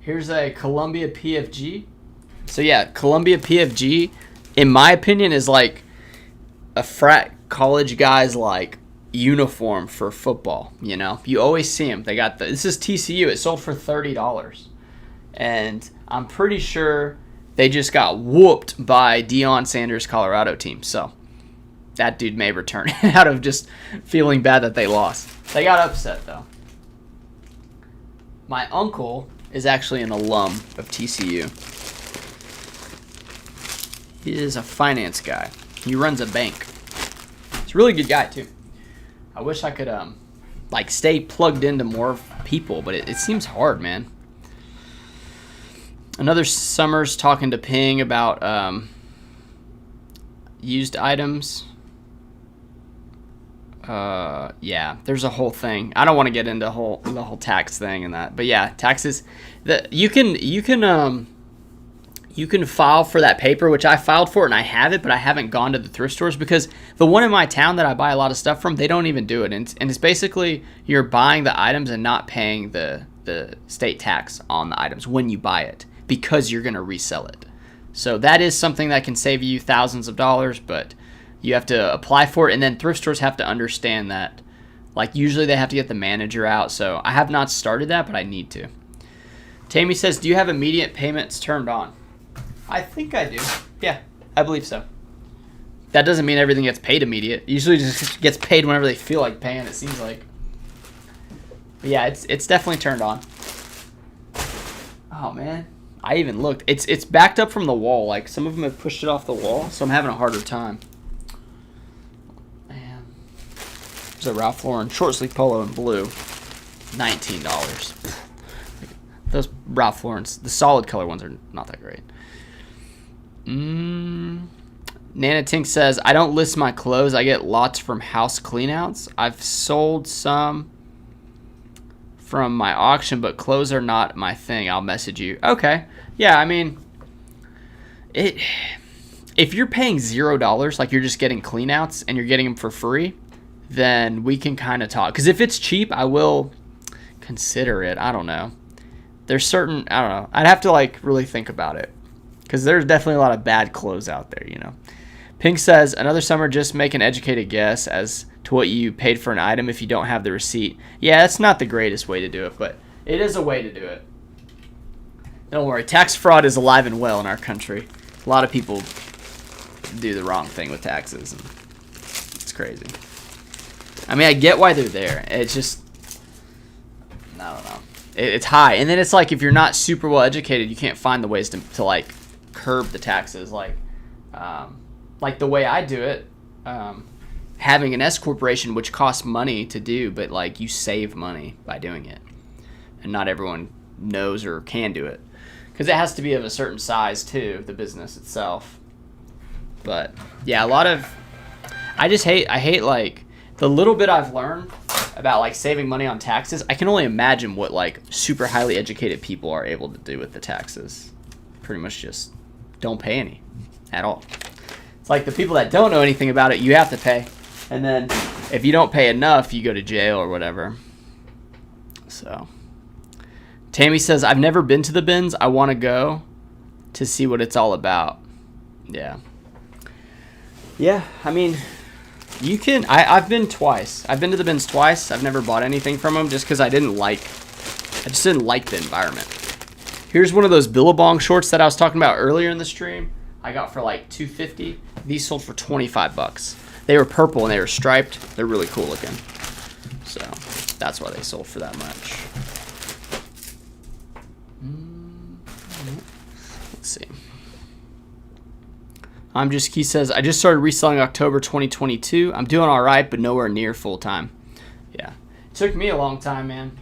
Here's a Columbia PFG. So yeah, Columbia PFG, in my opinion, is like a frat college guy's like uniform for football. You know, you always see them. They got this is TCU. It sold for $30, and I'm pretty sure they just got whooped by Deion Sanders' Colorado team. So that dude may return out of just feeling bad that they lost. They got upset though. My uncle is actually an alum of TCU. He is a finance guy. He runs a bank. He's a really good guy too. I wish I could like stay plugged into more people, but it seems hard, man. Another summer's talking to Ping about used items. Yeah, there's a whole thing. I don't want to get into the whole tax thing and that, but yeah, taxes. You can file for that paper, which I filed for it and I have it, but I haven't gone to the thrift stores because the one in my town that I buy a lot of stuff from, they don't even do it, and it's basically you're buying the items and not paying the state tax on the items when you buy it because you're gonna resell it. So that is something that can save you thousands of dollars, but you have to apply for it, and then thrift stores have to understand that. Like, usually they have to get the manager out, so I have not started that, but I need to. Tammy says, do you have immediate payments turned on? I think I do. Yeah, I believe so. That doesn't mean everything gets paid immediate. Usually just gets paid whenever they feel like paying, it seems like. But yeah, it's definitely turned on. Oh, man. I even looked. It's backed up from the wall. Like, some of them have pushed it off the wall, so I'm having a harder time. There's a Ralph Lauren short sleeve polo in blue, $19. Those Ralph Laurens, the solid color ones are not that great. Nana Tink says, I don't list my clothes. I get lots from house cleanouts. I've sold some from my auction, but clothes are not my thing. I'll message you. Okay. Yeah, I mean, if you're paying $0, like you're just getting cleanouts and you're getting them for free, then we can kind of talk. Because if it's cheap, I will consider it. I don't know. There's certain, I don't know. I'd have to like really think about it. Because there's definitely a lot of bad clothes out there, you know. Pink says, another summer, just make an educated guess as to what you paid for an item if you don't have the receipt. Yeah, that's not the greatest way to do it, but it is a way to do it. Don't worry. Tax fraud is alive and well in our country. A lot of people do the wrong thing with taxes. And it's crazy. I mean, I get why they're there. It's just, I don't know. It's high. And then it's like if you're not super well educated, you can't find the ways to like curb the taxes. Like the way I do it, having an S corporation, which costs money to do, but like you save money by doing it. And not everyone knows or can do it. Because it has to be of a certain size too, the business itself. But yeah, I hate like, the little bit I've learned about like saving money on taxes, I can only imagine what like super highly educated people are able to do with the taxes. Pretty much just don't pay any at all. It's like the people that don't know anything about it, you have to pay. And then if you don't pay enough, you go to jail or whatever. So Tammy says, I've never been to the bins. I want to go to see what it's all about. Yeah. Yeah, I mean, you can. I've been twice. I've been to the bins twice. I've never bought anything from them just because I just didn't like the environment. Here's one of those Billabong shorts that I was talking about earlier in the stream. I got for like $250. These sold for $25. They were purple and they were striped. They're really cool looking. So that's why they sold for that much. Let's see. He says, I just started reselling October 2022. I'm doing all right, but nowhere near full time. Yeah. It took me a long time, man.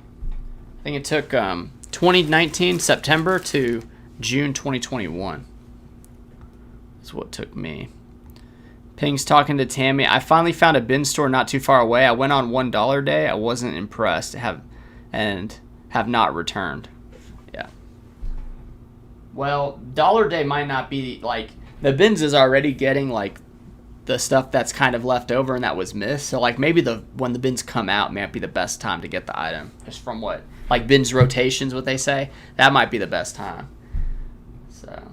I think it took 2019 September to June 2021. That's what took me. Ping's talking to Tammy. I finally found a bin store not too far away. I went on $1 day. I wasn't impressed and have not returned. Yeah. Well, dollar day might not be like, the bins is already getting like the stuff that's kind of left over and that was missed. So like maybe when the bins come out might be the best time to get the item. Just from what like bins rotations, what they say, that might be the best time. So,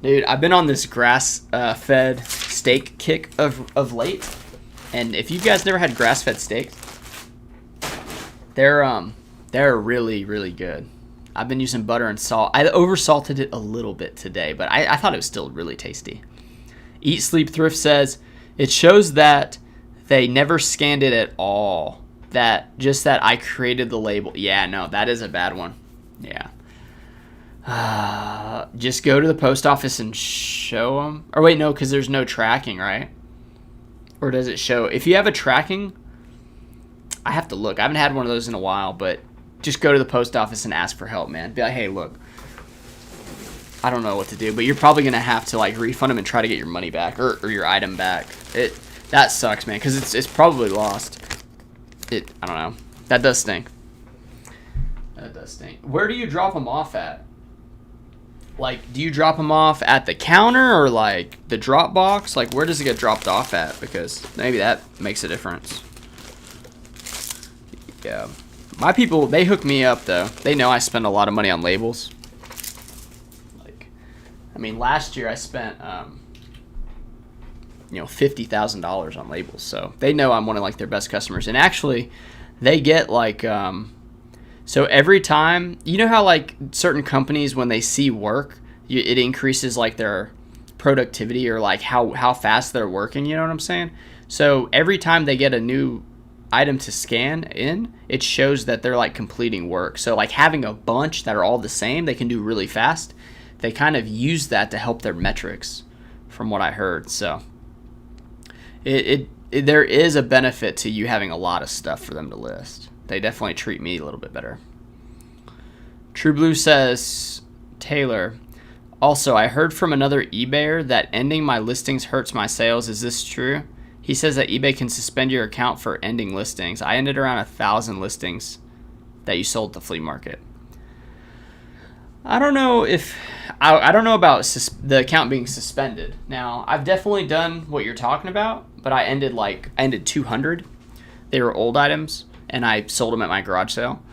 dude, I've been on this grass fed steak kick of late, and if you guys never had grass fed steaks, they're really really good. I've been using butter and salt. I oversalted it a little bit today, but I thought it was still really tasty. Eat Sleep Thrift says, it shows that they never scanned it at all. That I created the label. Yeah, no, that is a bad one. Yeah. Just go to the post office and show them. Or wait, no, because there's no tracking, right? Or does it show? If you have a tracking, I have to look. I haven't had one of those in a while, but just go to the post office and ask for help, man. Be like, hey, look, I don't know what to do, but you're probably going to have to like refund them and try to get your money back or your item back. That sucks, man, because it's probably lost. I don't know. That does stink. That does stink. Where do you drop them off at? Like, do you drop them off at the counter or like the drop box? Like, where does it get dropped off at? Because maybe that makes a difference. Yeah. My people, they hook me up, though. They know I spend a lot of money on labels. Like, I mean, last year I spent, $50,000 on labels. So they know I'm one of, like, their best customers. And actually, they get, like, so every time, you know how, like, certain companies, when they see work, it increases, like, their productivity or, like, how fast they're working, you know what I'm saying? So every time they get a new item to scan in, it shows that they're like completing work. So like having a bunch that are all the same, they can do really fast. They kind of use that to help their metrics, from what I heard. So there is a benefit to you having a lot of stuff for them to list. They definitely treat me a little bit better. True Blue says, Taylor, also I heard from another eBayer that ending my listings hurts my sales. Is this true? He says that eBay can suspend your account for ending listings. I ended around 1,000 listings that you sold at the flea market. I don't know about the account being suspended. Now, I've definitely done what you're talking about, but I ended 200. They were old items, and I sold them at my garage sale.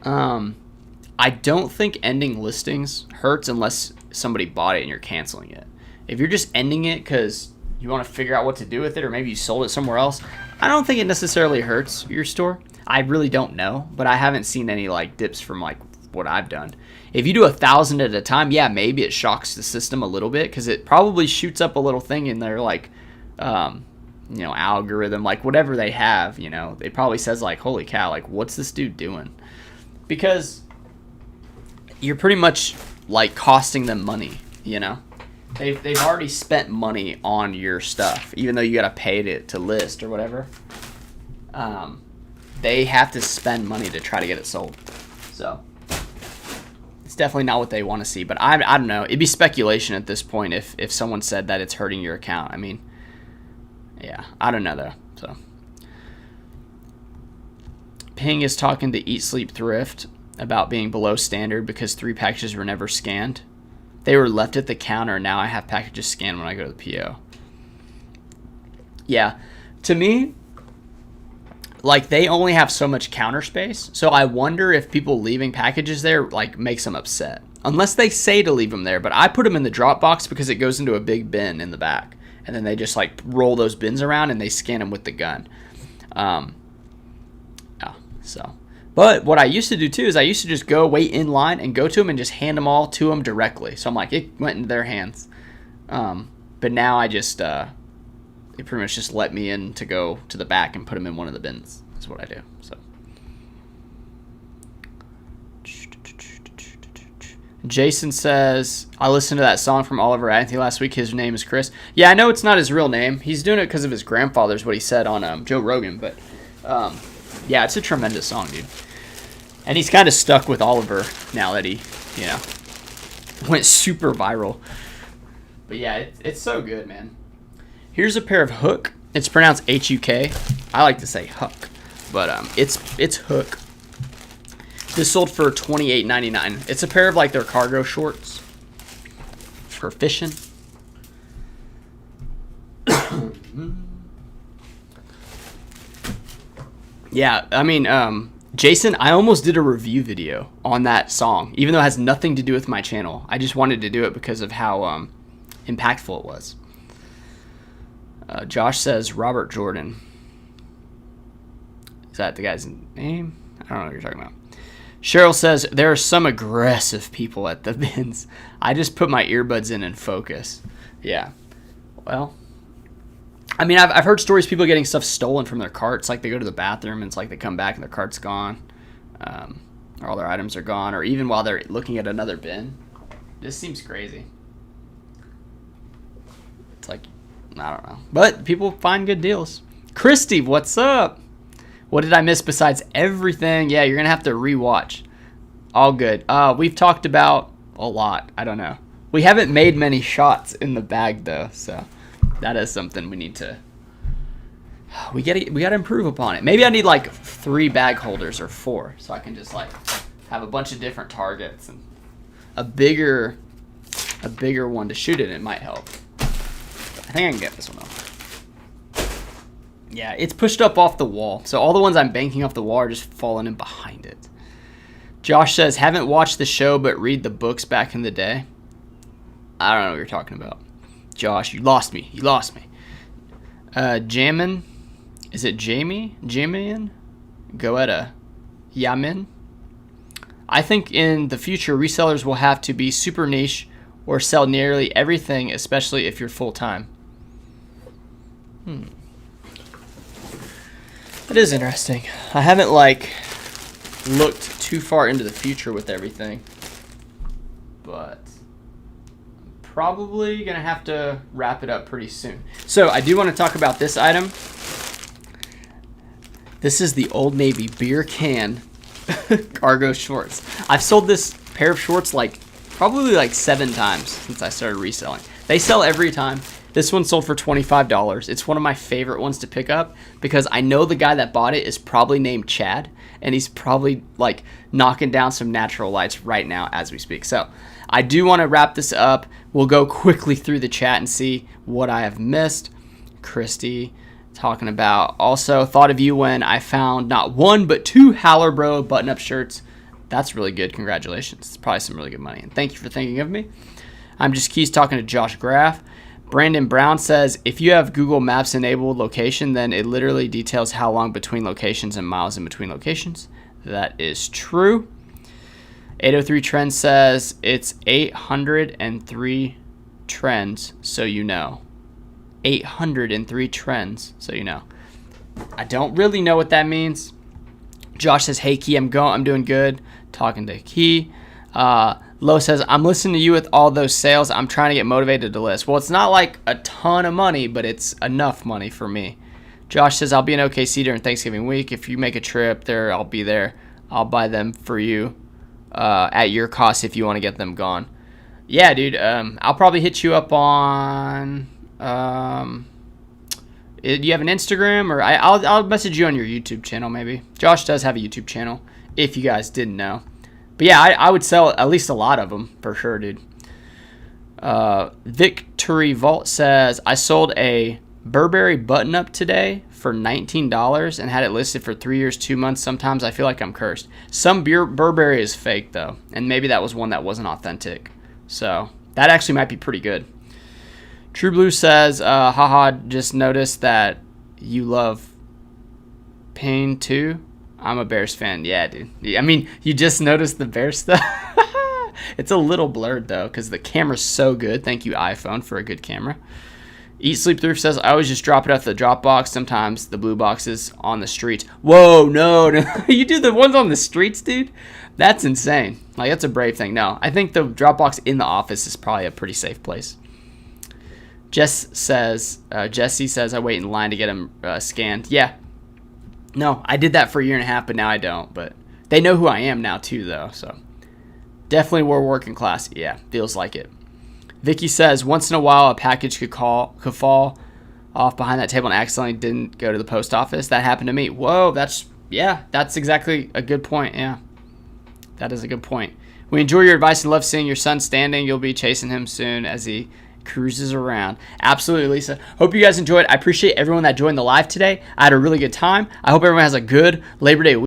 I don't think ending listings hurts unless somebody bought it and you're canceling it. If you're just ending it because you want to figure out what to do with it, or maybe you sold it somewhere else, I don't think it necessarily hurts your store. I really don't know, but I haven't seen any like dips from like what I've done. If you do 1,000 at a time, yeah, maybe it shocks the system a little bit because it probably shoots up a little thing in their like, algorithm, like whatever they have. They probably says like, holy cow, like what's this dude doing? Because you're pretty much like costing them money, They've already spent money on your stuff, even though you got to pay to list or whatever. They have to spend money to try to get it sold. So it's definitely not what they want to see. But I don't know. It'd be speculation at this point if someone said that it's hurting your account. I mean, Yeah, I don't know though. So Ping is talking to Eat Sleep Thrift about being below standard because 3 packages were never scanned. They were left at the counter, and now I have packages scanned when I go to the PO. Yeah, to me, like, they only have so much counter space, so I wonder if people leaving packages there, like, makes them upset. Unless they say to leave them there, but I put them in the drop box because it goes into a big bin in the back, and then they just, like, roll those bins around and they scan them with the gun. So, but what I used to do too is I used to just go wait in line and go to them and just hand them all to them directly. So I'm like, it went into their hands. But now I just, they pretty much just let me in to go to the back and put them in one of the bins. That's what I do. So, Jason says, I listened to that song from Oliver Anthony last week. His name is Chris. Yeah, I know it's not his real name. He's doing it because of his grandfather's, what he said on Joe Rogan. But, yeah, it's a tremendous song, dude. And he's kind of stuck with Oliver now that he, went super viral. But yeah, it's so good, man. Here's a pair of Hook. It's pronounced H-U-K. I like to say Huck, but it's Hook. This sold for $28.99. It's a pair of like their cargo shorts for fishing. Yeah, I mean, Jason, I almost did a review video on that song, even though it has nothing to do with my channel. I just wanted to do it because of how impactful it was. Josh says Robert Jordan. Is that the guy's name? I don't know what you're talking about. Cheryl says there are some aggressive people at the bins. I just put my earbuds in and focus. Yeah. Well, I mean, I've heard stories of people getting stuff stolen from their carts. Like they go to the bathroom and it's like they come back and their cart's gone. Or all their items are gone. Or even while they're looking at another bin. This seems crazy. It's like, I don't know. But people find good deals. Christy, what's up? What did I miss besides everything? Yeah, you're going to have to rewatch. All good. We've talked about a lot. I don't know. We haven't made many shots in the bag, though. So that is something we need to... We gotta improve upon it. Maybe I need like 3 bag holders or 4. So I can just like have a bunch of different targets. And a bigger one to shoot it in might help. I think I can get this one off. Yeah, it's pushed up off the wall. So all the ones I'm banking off the wall are just falling in behind it. Josh says, haven't watched the show but read the books back in the day. I don't know what you're talking about. Josh, you lost me. You lost me. Jamin. Is it Jamie? Jamian? Goetta. Yamin? I think in the future, resellers will have to be super niche or sell nearly everything, especially if you're full-time. That is interesting. I haven't, looked too far into the future with everything. But I'm probably going to have to wrap it up pretty soon. So I do want to talk about this item. This is the Old Navy beer can cargo shorts. I've sold this pair of shorts probably 7 times since I started reselling. They sell every time. This one sold for $25. It's one of my favorite ones to pick up because I know the guy that bought it is probably named Chad, and he's probably knocking down some natural lights right now as we speak. So I do want to wrap this up. We'll go quickly through the chat and see what I have missed. Christy talking about, also thought of you when I found not 1 but 2 Howler Bro button-up shirts. That's really good. Congratulations. It's probably some really good money. And thank you for thinking of me. I'm just Keys talking to Josh Graff. Brandon Brown says, if you have Google Maps enabled location, then it literally details how long between locations and miles in between locations. That is true. 803 Trends says, it's 803 trends, so you know. 803 trends, so you know. I don't really know what that means. Josh says, hey, Key, I'm doing good. Talking to Key. Lo says, I'm listening to you with all those sales. I'm trying to get motivated to list. Well, it's not like a ton of money, but it's enough money for me. Josh says, I'll be in OKC during Thanksgiving week. If you make a trip there, I'll be there. I'll buy them for you at your cost if you want to get them gone. Yeah, dude. I'll probably hit you up on... Do you have an Instagram, or I'll message you on your YouTube channel maybe. Josh does have a YouTube channel, if you guys didn't know. But yeah, I would sell at least a lot of them for sure, dude. Victory Vault says, I sold a Burberry button-up today for $19 and had it listed for 3 years, 2 months. Sometimes I feel like I'm cursed. Some Burberry is fake, though, and maybe that was one that wasn't authentic. So that actually might be pretty good. True Blue says, haha, just noticed that you love pain too. I'm a Bears fan. Yeah, dude. I mean, you just noticed the Bears stuff? It's a little blurred, though, because the camera's so good. Thank you, iPhone, for a good camera. Eat Sleep Thrift says, I always just drop it off the drop box. Sometimes the blue boxes on the streets. Whoa, no. You do the ones on the streets, dude? That's insane. Like, that's a brave thing. No, I think the drop box in the office is probably a pretty safe place. Jesse says, I wait in line to get them scanned. Yeah. No, I did that for a year and a half, but now I don't. But they know who I am now, too, though. So definitely we're working class. Yeah, feels like it. Vicky says, once in a while a package could fall off behind that table and accidentally didn't go to the post office. That happened to me. Whoa, that's exactly a good point. Yeah, that is a good point. We enjoy your advice and love seeing your son standing. You'll be chasing him soon as he cruises around. Absolutely, Lisa. Hope you guys enjoyed. I appreciate everyone that joined the live today. I had a really good time. I hope everyone has a good Labor Day week.